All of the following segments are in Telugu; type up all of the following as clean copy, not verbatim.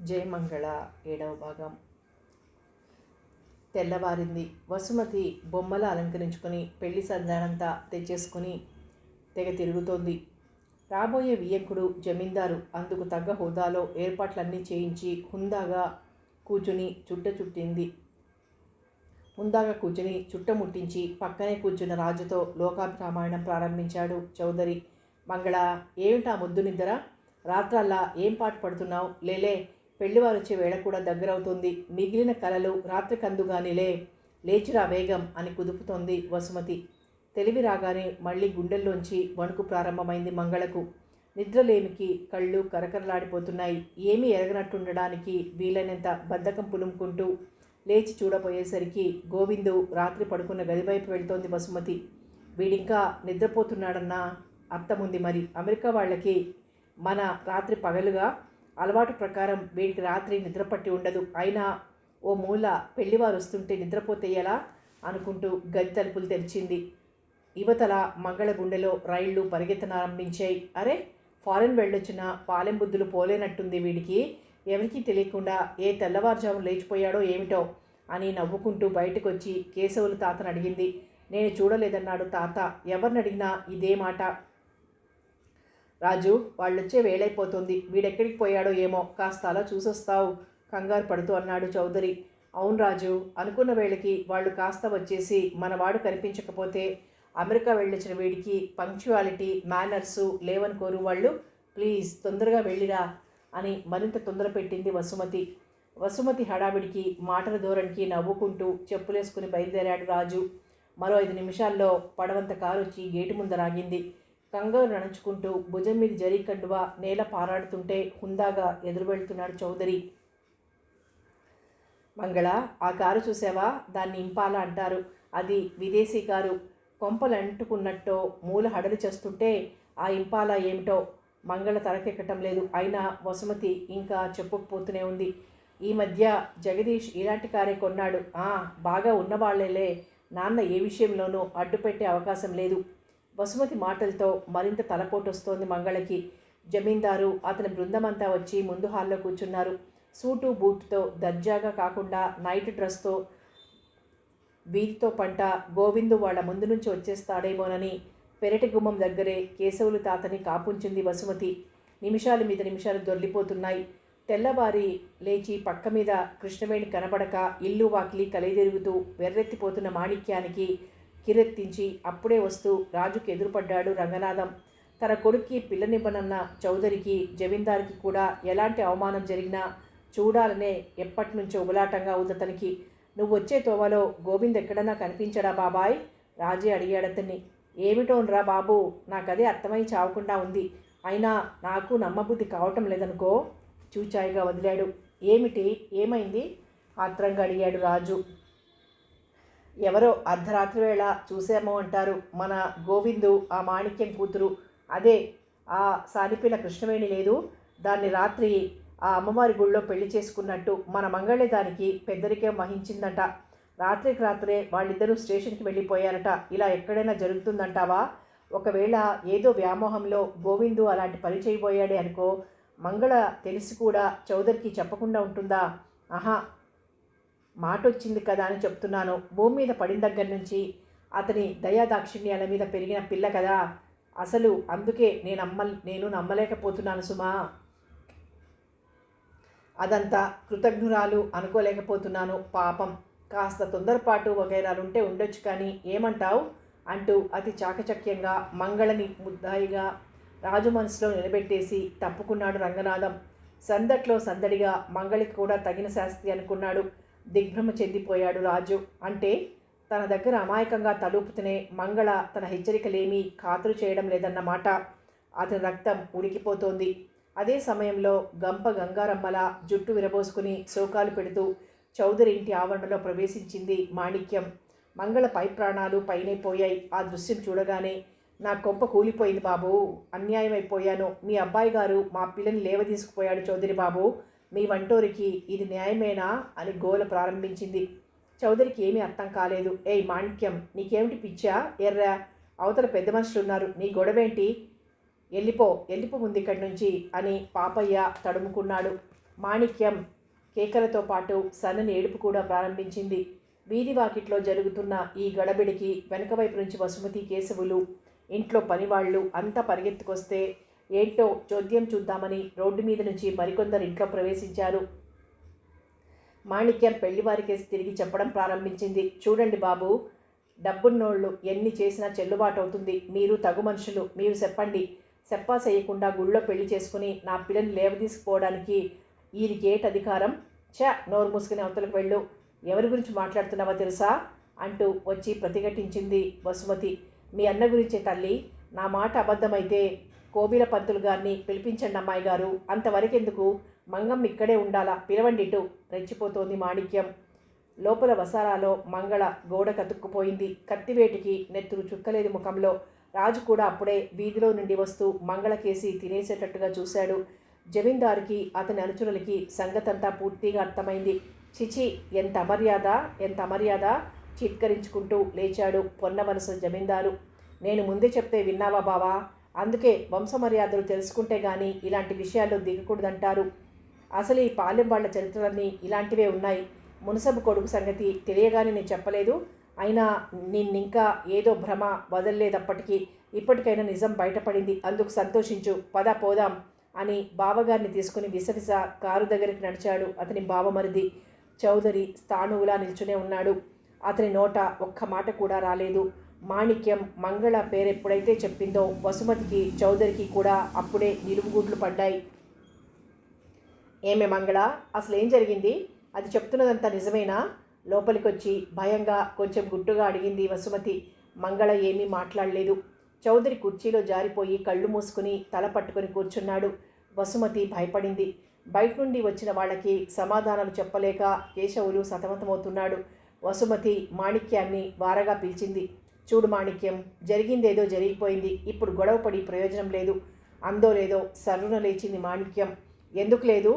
జయమంగళ 7వ భాగం. తెల్లవారింది. వసుమతి బొమ్మలా అలంకరించుకొని పెళ్లి సందానంతా తెచ్చేసుకుని తెగ తిరుగుతోంది. రాబోయే వియ్యంకుడు జమీందారు అందుకు తగ్గ హోదాలో ఏర్పాట్లన్నీ చేయించి హుందాగా కూర్చుని చుట్టముట్టించి పక్కనే కూర్చున్న రాజుతో లోకాభిరామాయణం ప్రారంభించాడు చౌదరి. మంగళ, ఏమిటా ముద్దు నిద్ర? రాత్రల్లా ఏం పాటు పడుతున్నావు? లేలే, పెళ్లివారు వచ్చే వేళ కూడా దగ్గరవుతుంది. మిగిలిన కలలు రాత్రి కందుగానిలే, లేచిరా వేగం అని కుదుపుతోంది వసుమతి. తెలివి రాగానే మళ్ళీ గుండెల్లోంచి వణుకు ప్రారంభమైంది మంగళకు. నిద్రలేమికి కళ్ళు కరకరలాడిపోతున్నాయి. ఏమీ ఎరగనట్టుండడానికి వీలైనంత బద్ధకం పులుముకుంటూ లేచి చూడబోయేసరికి గోవిందు రాత్రి పడుకున్న గదివైపు వెళ్తోంది వసుమతి. వీడింకా నిద్రపోతున్నాడన్న అర్థముంది. మరి అమెరికా వాళ్ళకి మన రాత్రి పగలుగా, అలవాటు ప్రకారం వీడికి రాత్రి నిద్రపట్టి ఉండదు. అయినా ఓ మూల పెళ్లివారు వస్తుంటే నిద్రపోతే ఎలా అనుకుంటూ గది తలుపులు తెరిచింది. యువతల మంగళ గుండెలో రైళ్లు పరిగెత్తనారంభించాయి. అరే, ఫారెన్ వెళ్ళొచ్చిన పాలెం బుద్ధులు పోలేనట్టుంది వీడికి. ఎవరికీ తెలియకుండా ఏ తెల్లవారుజాము లేచిపోయాడో ఏమిటో అని నవ్వుకుంటూ బయటకు వచ్చి కేశవులు తాతను అడిగింది. నేను చూడలేదన్నాడు తాత. ఎవరిని అడిగినా ఇదే మాట. రాజు, వాళ్ళొచ్చే వేళైపోతుంది. వీడెక్కడికి పోయాడో ఏమో, కాస్త అలా చూసొస్తావు కంగారు పడుతూ అన్నాడు చౌదరి. అవును రాజు, అనుకున్న వేళకి వాళ్ళు కాస్త వచ్చేసి మనవాడు కనిపించకపోతే అమెరికా వెళ్ళొచ్చిన వీడికి పంక్చువాలిటీ, మేనర్సు లేవనుకోరు వాళ్ళు. ప్లీజ్ తొందరగా వెళ్ళిరా అని మరింత తొందర పెట్టింది వసుమతి. వసుమతి హడావిడికి, మాటల ధోరణికి నవ్వుకుంటూ చెప్పులేసుకుని బయలుదేరాడు రాజు. మరో 5 నిమిషాల్లో పడవంత కారు వచ్చి గేటు ముందరాగింది. కంగారు నడుచుకుంటూ భుజం మీద జరీ కండువా నేల పారాడుతుంటే హుందాగా ఎదురు వెళ్తున్నాడు చౌదరి. మంగళ, ఆ కారు చూసావా? దాన్ని ఇంపాలా అంటారు. అది విదేశీ కారు. కొంపలంటుకున్నట్టో మూల హడలి చేస్తుంటే ఆ ఇంపాలా ఏమిటో మంగళ తలకెక్కటం లేదు. అయినా వసుమతి ఇంకా చెప్పుకుపోతూనే ఉంది. ఈ మధ్య జగదీష్ ఇలాంటి కారే కొన్నాడు. బాగా ఉన్నవాళ్లేలే, నాన్న ఏ విషయంలోనూ అడ్డుపెట్టే అవకాశం లేదు. వసుమతి మాటలతో మరింత తలపోటు వస్తోంది మంగళకి. జమీందారు అతని బృందమంతా వచ్చి ముందు హాల్లో కూర్చున్నారు. సూటు బూటుతో దర్జాగా కాకుండా నైట్ డ్రెస్తో వీధితో పంట గోవిందు వాళ్ళ ముందు నుంచి వచ్చేస్తాడేమోనని పెరటి గుమ్మం దగ్గరే కేశవులు తాతని కాపుంచింది వసుమతి. నిమిషాలు మీద నిమిషాలు దొర్లిపోతున్నాయి. తెల్లవారి లేచి పక్క మీద కృష్ణవేణి కనబడక ఇల్లు వాకిలి కలిదిరుగుతూ వెర్రెత్తిపోతున్న మాణిక్యానికి కిరెత్తించి అప్పుడే వస్తూ రాజుకి ఎదురుపడ్డాడు రంగనాథం. తన కొడుక్కి పిల్లనివ్వనన్న చౌదరికి, జమీందారికి కూడా ఎలాంటి అవమానం జరిగినా చూడాలనే ఎప్పటినుంచో ఉబలాటంగా ఉందతనికి. నువ్వు వచ్చే తోవలో గోవింద్ ఎక్కడన్నా కనిపించడా బాబాయ్? రాజే అడిగాడతన్ని. ఏమిటోనరా బాబు, నాకదే అర్థమై చావకుండా ఉంది. అయినా నాకు నమ్మబుద్ధి కావటం లేదనుకో. చూచాయిగా వదిలాడు. ఏమైంది ఆత్రంగా అడిగాడు రాజు. ఎవరో అర్ధరాత్రి వేళ చూసామో అంటారు. మన గోవిందు ఆ మాణిక్యం కూతురు, అదే ఆ సానిపిల్ల కృష్ణవేణి లేదు, దాన్ని రాత్రి ఆ అమ్మవారి గుళ్ళో పెళ్లి చేసుకున్నట్టు మన మంగళే దానికి పెద్దరికం వహించిందట. రాత్రికి రాత్రే వాళ్ళిద్దరూ స్టేషన్కి వెళ్ళిపోయారట. ఇలా ఎక్కడైనా జరుగుతుందంటావా? ఒకవేళ ఏదో వ్యామోహంలో గోవిందు అలాంటి పని చేయబోయాడే అనుకో. మంగళ తెలిసి కూడా చౌదరికి చెప్పకుండా ఉంటుందా? మాట వచ్చింది కదా అని చెప్తున్నాను. భూమి మీద పడిన దగ్గర నుంచి అతని దయాదాక్షిణ్యాల మీద పెరిగిన పిల్ల కదా అసలు. అందుకే నేను నమ్మలేకపోతున్నాను సుమా. అదంతా కృతజ్ఞురాలు అనుకోలేకపోతున్నాను. పాపం, కాస్త తొందరపాటు వగైరాలుంటే ఉండొచ్చు కానీ ఏమంటావు అంటూ అతి చాకచక్యంగా మంగళని ముద్దాయిగా రాజు మనసులో నిలబెట్టేసి తప్పుకున్నాడు రంగనాథం. సందట్లో సందడిగా మంగళకి కూడా తగిన శాస్తి అనుకున్నాడు. దిగ్భ్రమ చెందిపోయాడు రాజు. అంటే తన దగ్గర అమాయకంగా తలూపుతూనే మంగళ తన హెచ్చరికలేమీ ఖాతరు చేయడం లేదన్నమాట. అతని రక్తం ఉడికిపోతోంది. అదే సమయంలో గంప గంగారమ్మల జుట్టు విరబోసుకుని శోకాలు పెడుతూ చౌదరి ఇంటి ఆవరణలో ప్రవేశించింది మాణిక్యం. మంగళ పై ప్రాణాలు పైనైపోయాయి. ఆ దృశ్యం చూడగానే నా కొంప కూలిపోయింది బాబు, అన్యాయం అయిపోయాను. మీ అబ్బాయి గారు మా పిల్లని లేవదీసుకుపోయాడు చౌదరి బాబు. మీ వంటోరికి ఇది న్యాయమేనా అని గోల ప్రారంభించింది. చౌదరికి ఏమీ అర్థం కాలేదు. ఏయ్ మాణిక్యం, నీకేమిటి పిచ్చా ఎర్రా? అవతల పెద్ద మనుషులున్నారు, నీ గొడవేంటి? వెళ్ళిపో ముందు ఇక్కడి నుంచి అని పాపయ్య తడుముకున్నాడు. మాణిక్యం కేకలతో పాటు సన్నని ఏడుపు కూడా ప్రారంభించింది. వీధి వాకిట్లో జరుగుతున్న ఈ గడబిడికి వెనకవైపు నుంచి వసుమతి, కేశవులు, ఇంట్లో పనివాళ్ళు అంతా పరిగెత్తుకొస్తే ఏంటో చోద్యం చూద్దామని రోడ్డు మీద నుంచి మరికొందరు ఇంట్లో ప్రవేశించారు. మాణిక్యం పెళ్లివారికేసి తిరిగి చెప్పడం ప్రారంభించింది. చూడండి బాబు, డబ్బున్నోళ్ళు ఎన్ని చేసినా చెల్లుబాటు అవుతుంది. మీరు తగు మనుషులు, మీరు చెప్పండి. చెప్పా చేయకుండా గుళ్ళో పెళ్లి చేసుకుని నా పిల్లని లేవదీసుకుపోవడానికి ఈయనకి ఏటి అధికారం? నోరు మూసుకుని అవతలకు వెళ్ళు. ఎవరి గురించి మాట్లాడుతున్నావో తెలుసా అంటూ వచ్చి ప్రతిఘటించింది వసుమతి. మీ అన్న గురించే తల్లి. నా మాట అబద్ధమైతే కోవిల పంతులు గారిని పిలిపించండి అమ్మాయి గారు. అంతవరకెందుకు? మంగమ్మ ఇక్కడే ఉండాలా? పిలవండి ఇటు రెచ్చిపోతోంది మాణిక్యం. లోపల వసారాలో మంగళ గోడ కతుక్కుపోయింది. కత్తివేటికి నెత్తురు చుక్కలేదు ముఖంలో. రాజు కూడా అప్పుడే వీధిలో నుండి వస్తూ మంగళకేసి తినేసేటట్టుగా చూశాడు. జమీందారుకి అతని అనుచరులకి సంగతంతా పూర్తిగా అర్థమైంది. చిచి, ఎంత అమర్యాద, ఎంత అమర్యాద! చిత్కరించుకుంటూ లేచాడు పొన్నవలస జమీందారు. నేను ముందే చెప్తే విన్నావా బావా? అందుకే వంశమర్యాదలు తెలుసుకుంటే గానీ ఇలాంటి విషయాల్లో దిగకూడదంటారు. అసలు ఈ పాలెం వాళ్ల చరిత్రలన్నీ ఇలాంటివే ఉన్నాయి. మునసబు కొడుకు సంగతి తెలియగానే నేను చెప్పలేదు. అయినా నిన్నింకా ఏదో భ్రమ వదల్లేదప్పటికీ. ఇప్పటికైనా నిజం బయటపడింది. అందుకు సంతోషించు. పద పోదాం అని బావగారిని తీసుకుని విసవిస కారు దగ్గరికి నడిచాడు అతని బావమరిది. చౌదరి స్థాణువులా నిల్చునే ఉన్నాడు. అతని నోట ఒక్క మాట కూడా రాలేదు. మాణిక్యం మంగళ పేరెప్పుడైతే చెప్పిందో వసుమతికి, చౌదరికి కూడా అప్పుడే నిలువుగుడ్లు పడ్డాయి. ఏమే మంగళ, అసలేం జరిగింది? అది చెప్తున్నదంతా నిజమేనా? లోపలికొచ్చి భయంగా కొంచెం గుట్టుగా అడిగింది వసుమతి. మంగళ ఏమీ మాట్లాడలేదు. చౌదరి కుర్చీలో జారిపోయి కళ్ళు మూసుకుని తల పట్టుకుని కూర్చున్నాడు. వసుమతి భయపడింది. బయట నుండి వచ్చిన వాళ్ళకి సమాధానాలు చెప్పలేక కేశవులు సతమతమవుతున్నాడు. వసుమతి మాణిక్యాన్ని వారగా పిలిచింది. చూడు మాణిక్యం, జరిగిందేదో జరిగిపోయింది. ఇప్పుడు గొడవపడి ప్రయోజనం లేదు. అందో లేదో సర్రున లేచింది మాణిక్యం. ఎందుకు లేదు?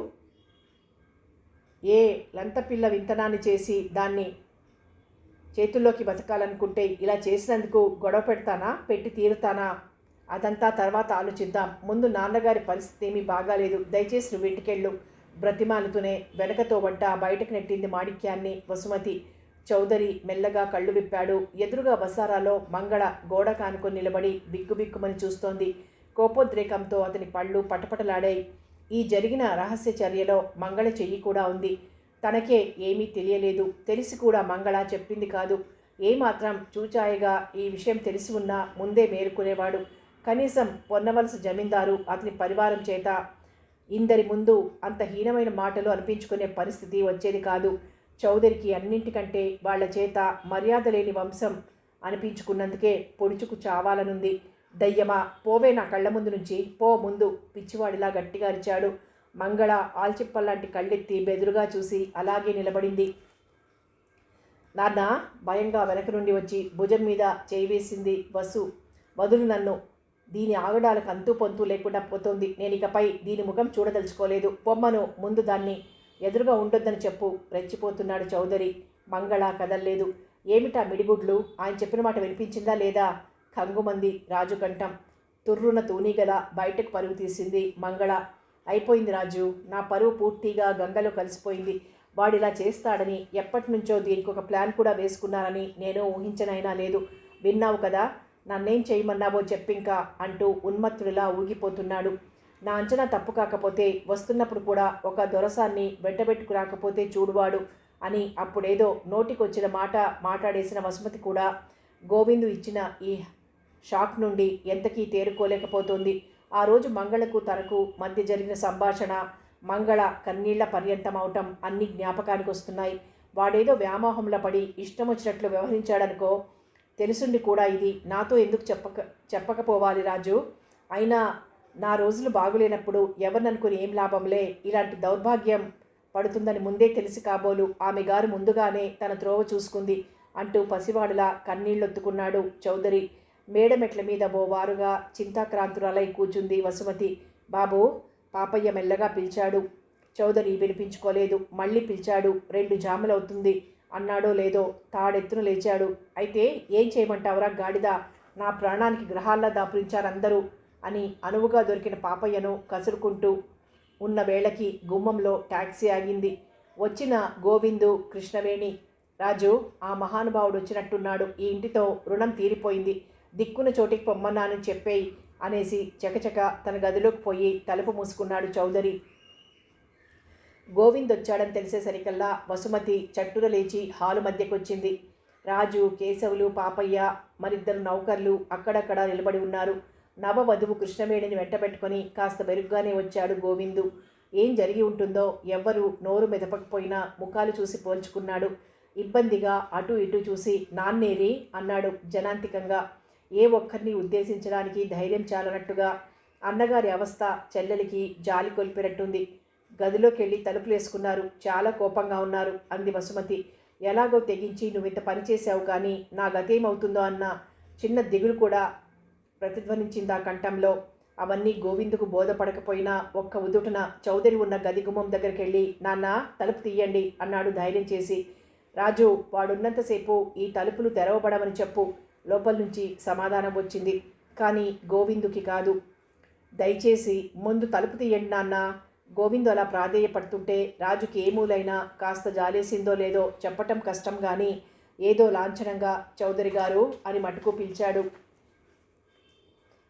ఏ లంతపిల్ల వింతనాన్ని చేసి దాన్ని చేతుల్లోకి బతకాలనుకుంటే ఇలా చేసినందుకు గొడవ పెడతానా? పెట్టి తీరుతానా? అదంతా తర్వాత ఆలోచిద్దాం. ముందు నాన్నగారి పరిస్థితి ఏమీ బాగాలేదు. దయచేసి నువ్వు ఇంటికెళ్ళు. బ్రతిమాలుతూనే వెనకతో వంట బయటకు నెట్టింది మాణిక్యాన్ని వసుమతి. చౌదరి మెల్లగా కళ్ళు విప్పాడు. ఎదురుగా వసారాలో మంగళ గోడ కానుకొని నిలబడి బిక్కుబిక్కుమని చూస్తోంది. కోపోద్రేకంతో అతని పళ్ళు పటపటలాడాయి. ఈ జరిగిన రహస్య చర్యలో మంగళ చెయ్యి కూడా ఉంది. తనకే ఏమీ తెలియలేదు. తెలిసి కూడా మంగళ చెప్పింది కాదు. ఏమాత్రం చూచాయగా ఈ విషయం తెలిసి ఉన్నా ముందే మేలుకునేవాడు. కనీసం పొన్నవలస జమీందారు అతని పరివారం చేత ఇందరి ముందు అంత హీనమైన మాటలు అనిపించుకునే పరిస్థితి వచ్చేది కాదు. చౌదరికి అన్నింటికంటే వాళ్ల చేత మర్యాద లేని వంశం అనిపించుకున్నందుకే పొడుచుకు చావాలనుంది. దయ్యమా, పోవే నా కళ్ళ ముందు నుంచి, పో ముందు! పిచ్చివాడిలా గట్టిగా అరిచాడు. మంగళ ఆల్చిప్పల్లాంటి కళ్ళెత్తి బెదురుగా చూసి అలాగే నిలబడింది. నాన్న, భయంగా వెనక నుండి వచ్చి భుజం మీద చేయి వేసింది వసు. వదులు నన్ను. దీని ఆగడాలకు అంతూ పొంతూ లేకుండా పోతోంది. నేను ఇకపై దీని ముఖం చూడదలుచుకోలేదు. పొమ్మను, ముందు దాన్ని ఎదురుగా ఉండొద్దని చెప్పు రెచ్చిపోతున్నాడు చౌదరి. మంగళ కదల్లేదు. ఏమిటా మిడిగుడ్లు? ఆయన చెప్పిన మాట వినిపించిందా లేదా? కంగుమంది రాజు కంఠం. తుర్రున తూనీగల బయటకు పరుగు తీసింది మంగళ. అయిపోయింది రాజు, నా పరువు పూర్తిగా గంగలో కలిసిపోయింది. వాడిలా చేస్తాడని ఎప్పటి నుంచో దీనికి ఒక ప్లాన్ కూడా వేసుకున్నారని నేను ఊహించనైనా లేదు. విన్నావు కదా, నన్నేం చేయమన్నావో చెప్పింకా అంటూ ఉన్మత్తుడిలా ఊగిపోతున్నాడు. నా అంచనా తప్పు కాకపోతే వస్తున్నప్పుడు కూడా ఒక దొరసాన్ని వెంటబెట్టుకు రాకపోతే చూడువాడు అని అప్పుడేదో నోటికొచ్చిన మాట మాట్లాడేసిన వసుమతి కూడా గోవిందు ఇచ్చిన ఈ షాక్ నుండి ఎంతకీ తేరుకోలేకపోతుంది. ఆ రోజు మంగళకు తనకు మధ్య జరిగిన సంభాషణ, మంగళ కన్నీళ్ల పర్యంతమవటం అన్నీ జ్ఞాపకానికి వస్తున్నాయి. వాడేదో వ్యామోహంలో పడి ఇష్టం వచ్చినట్లు వ్యవహరించాడనుకో. తెలుసుండి కూడా ఇది నాతో ఎందుకు చెప్పకపోవాలి రాజు? అయినా నా రోజులు బాగులేనప్పుడు ఎవరిననుకుని ఏం లాభంలే. ఇలాంటి దౌర్భాగ్యం పడుతుందని ముందే తెలిసి కాబోలు ఆమె గారు ముందుగానే తన త్రోవ చూసుకుంది అంటూ పసివాడులా కన్నీళ్లొత్తుకున్నాడు చౌదరి. మేడమెట్ల మీద ఓ వారుగా చింతాక్రాంతురాలై కూర్చుంది వసుమతి. బాబు, పాపయ్య మెల్లగా పిలిచాడు. చౌదరి వినిపించుకోలేదు. మళ్ళీ పిలిచాడు. 2 జాములవుతుంది అన్నాడో లేదో తాడెత్తున లేచాడు. అయితే ఏం చేయమంటావురా గాడిద? నా ప్రాణానికి గ్రహాల్లా దాపురించారందరూ అని అనువుగా దొరికిన పాపయ్యను కసురుకుంటూ ఉన్న వేళకి గుమ్మంలో టాక్సీ ఆగింది. వచ్చిన గోవిందు, కృష్ణవేణి, రాజు, ఆ మహానుభావుడు వచ్చినట్టున్నాడు, ఈ ఇంటితో రుణం తీరిపోయింది, దిక్కున చోటికి పొమ్మన్నానని చెప్పేయి అనేసి చకచక తన గదిలోకి పోయి తలుపు మూసుకున్నాడు చౌదరి. గోవింద్ వచ్చాడని తెలిసేసరికల్లా వసుమతి చట్టున లేచి హాలు మధ్యకొచ్చింది. రాజు, కేశవులు, పాపయ్య, మరిద్దరు నౌకర్లు అక్కడక్కడ నిలబడి ఉన్నారు. నవవధువు కృష్ణవేణిని వెంటబెట్టుకొని కాస్త మెరుగ్గానే వచ్చాడు గోవిందు. ఏం జరిగి ఉంటుందో ఎవ్వరూ నోరు మెదపకపోయినా ముఖాలు చూసి పోల్చుకున్నాడు. ఇబ్బందిగా అటు ఇటు చూసి నాన్నేరి అన్నాడు జనాంతికంగా. ఏ ఒక్కరిని ఉద్దేశించడానికి ధైర్యం చాలనట్టుగా. అన్నగారి అవస్థ చెల్లెలికి జాలి కొలిపినట్టుంది. గదిలోకి వెళ్ళి తలుపులేసుకున్నారు. చాలా కోపంగా ఉన్నారు అంది వసుమతి. ఎలాగో తెగించి నువ్వింత పని చేసావు, కానీ నా గతేమవుతుందో అన్న చిన్న దిగులు కూడా ప్రతిధ్వనించింది ఆ కంఠంలో. అవన్నీ గోవిందుకు బోధపడకపోయినా ఒక్క ఉదుటన చౌదరి ఉన్న గది గుమ్మం దగ్గరికి వెళ్ళి, నాన్న తలుపు తీయండి అన్నాడు ధైర్యం చేసి. రాజు, వాడున్నంతసేపు ఈ తలుపులు తెరవబడమని చెప్పు, లోపల నుంచి సమాధానం వచ్చింది. కానీ గోవిందుకి కాదు. దయచేసి ముందు తలుపు తీయండి నాన్న. గోవిందు అలా ప్రాధేయపడుతుంటే రాజుకి ఏ మూలైనా కాస్త జాలేసిందో లేదో చెప్పటం కష్టం, కానీ ఏదో లాంఛనంగా చౌదరి గారు అని మటుకు పిలిచాడు.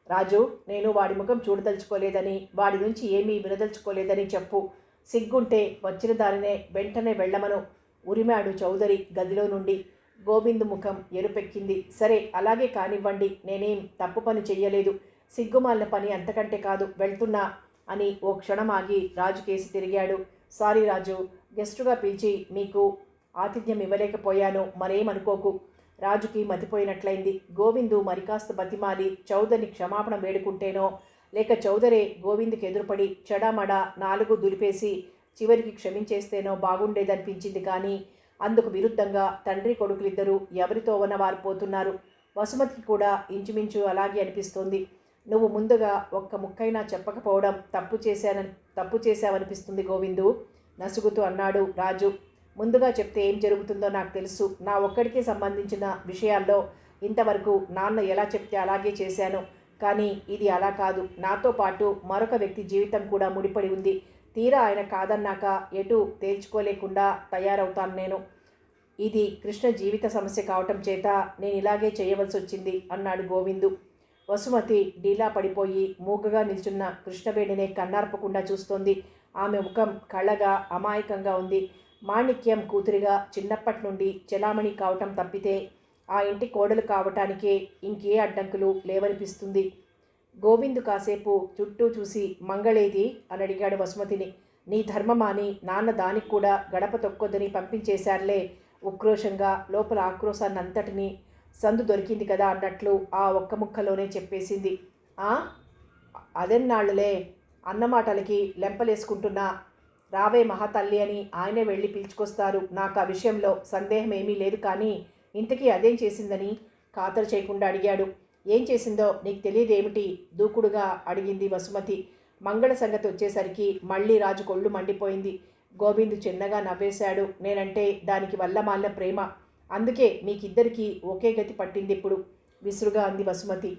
రాజు, నేను వాడి ముఖం చూడదలుచుకోలేదని, వాడి నుంచి ఏమీ వినదలుచుకోలేదని చెప్పు. సిగ్గుంటే వచ్చిన దారినే వెంటనే వెళ్ళమను ఉరిమాడు చౌదరి గదిలో నుండి. గోవిందు ముఖం ఎరుపెక్కింది. సరే, అలాగే కానివ్వండి, నేనేం తప్పు పని చెయ్యలేదు, సిగ్గుమాలిన పని అంతకంటే కాదు, వెళ్తున్నా అని ఓ క్షణం ఆగి రాజు కేసి తిరిగాడు. సారీ రాజు, గెస్టుగా పిలిచి మీకు ఆతిథ్యం ఇవ్వలేకపోయాను, మరేమనుకోకు. రాజుకి మతిపోయినట్లయింది. గోవిందు మరికాస్త బతిమాలి చౌదరిని క్షమాపణ వేడుకుంటేనో, లేక చౌదరే గోవిందుకి ఎదురుపడి చెడామడా 4 దులిపేసి చివరికి క్షమించేస్తేనో బాగుండేదనిపించింది. కానీ అందుకు విరుద్ధంగా తండ్రి కొడుకులిద్దరూ ఎవరితోవన వారు పోతున్నారు. వసుమతికి కూడా ఇంచుమించు అలాగే అనిపిస్తోంది. నువ్వు ముందుగా ఒక్క ముక్కైనా చెప్పకపోవడం తప్పు చేశావనిపిస్తుంది గోవిందు నసుగుతూ అన్నాడు రాజు. ముందుగా చెప్తే ఏం జరుగుతుందో నాకు తెలుసు. నా ఒక్కడికే సంబంధించిన విషయాల్లో ఇంతవరకు నాన్న ఎలా చెప్తే అలాగే చేశాను. కానీ ఇది అలా కాదు. నాతో పాటు మరొక వ్యక్తి జీవితం కూడా ముడిపడి ఉంది. తీరా ఆయన కాదన్నాక ఎటు తేల్చుకోలేకుండా తయారవుతాను నేను. ఇది కృష్ణ జీవిత సమస్య కావటం చేత నేను ఇలాగే చేయవలసి వచ్చింది అన్నాడు గోవిందు. వసుమతి డీలా పడిపోయి మూగగా నిల్చున్న కృష్ణవేణినే కన్నార్పకుండా చూస్తోంది. ఆమె ముఖం కళ్ళగా అమాయకంగా ఉంది. మాణిక్యం కూతురిగా చిన్నప్పటి నుండి చెలామణి కావటం తప్పితే ఆ ఇంటి కోడలు కావటానికే ఇంకే అడ్డంకులు లేవనిపిస్తుంది. గోవిందు కాసేపు చుట్టూ చూసి మంగళేది అని అడిగాడు వసుమతిని. నీ ధర్మమాని నాన్న దానికి కూడా గడప తొక్కొద్దని పంపించేశారులే. ఉక్రోషంగా లోపల ఆక్రోశాన్నంతటినీ సందు దొరికింది కదా అన్నట్లు ఆ ఒక్క ముక్కలోనే చెప్పేసింది. అదెన్నాళ్లులే, అన్నమాటలకి లెంపలేసుకుంటున్నా. రావే మహాతల్లి అని ఆయనే వెళ్ళి పిలుచుకొస్తారు. నాకు ఆ విషయంలో సందేహం ఏమీ లేదు. కానీ ఇంతకీ అదేం చేసిందని ఖాతరు చేయకుండా అడిగాడు. ఏం చేసిందో నీకు తెలియదేమిటి? దూకుడుగా అడిగింది వసుమతి. మంగళ సంగతి వచ్చేసరికి మళ్ళీ రాజు కొళ్ళు మండిపోయింది. గోవిందు చిన్నగా నవ్వేశాడు. నేనంటే దానికి వల్లమాలిన ప్రేమ, అందుకే మీకిద్దరికీ ఒకే గతి పట్టింది ఇప్పుడు విసురుగా అంది వసుమతి.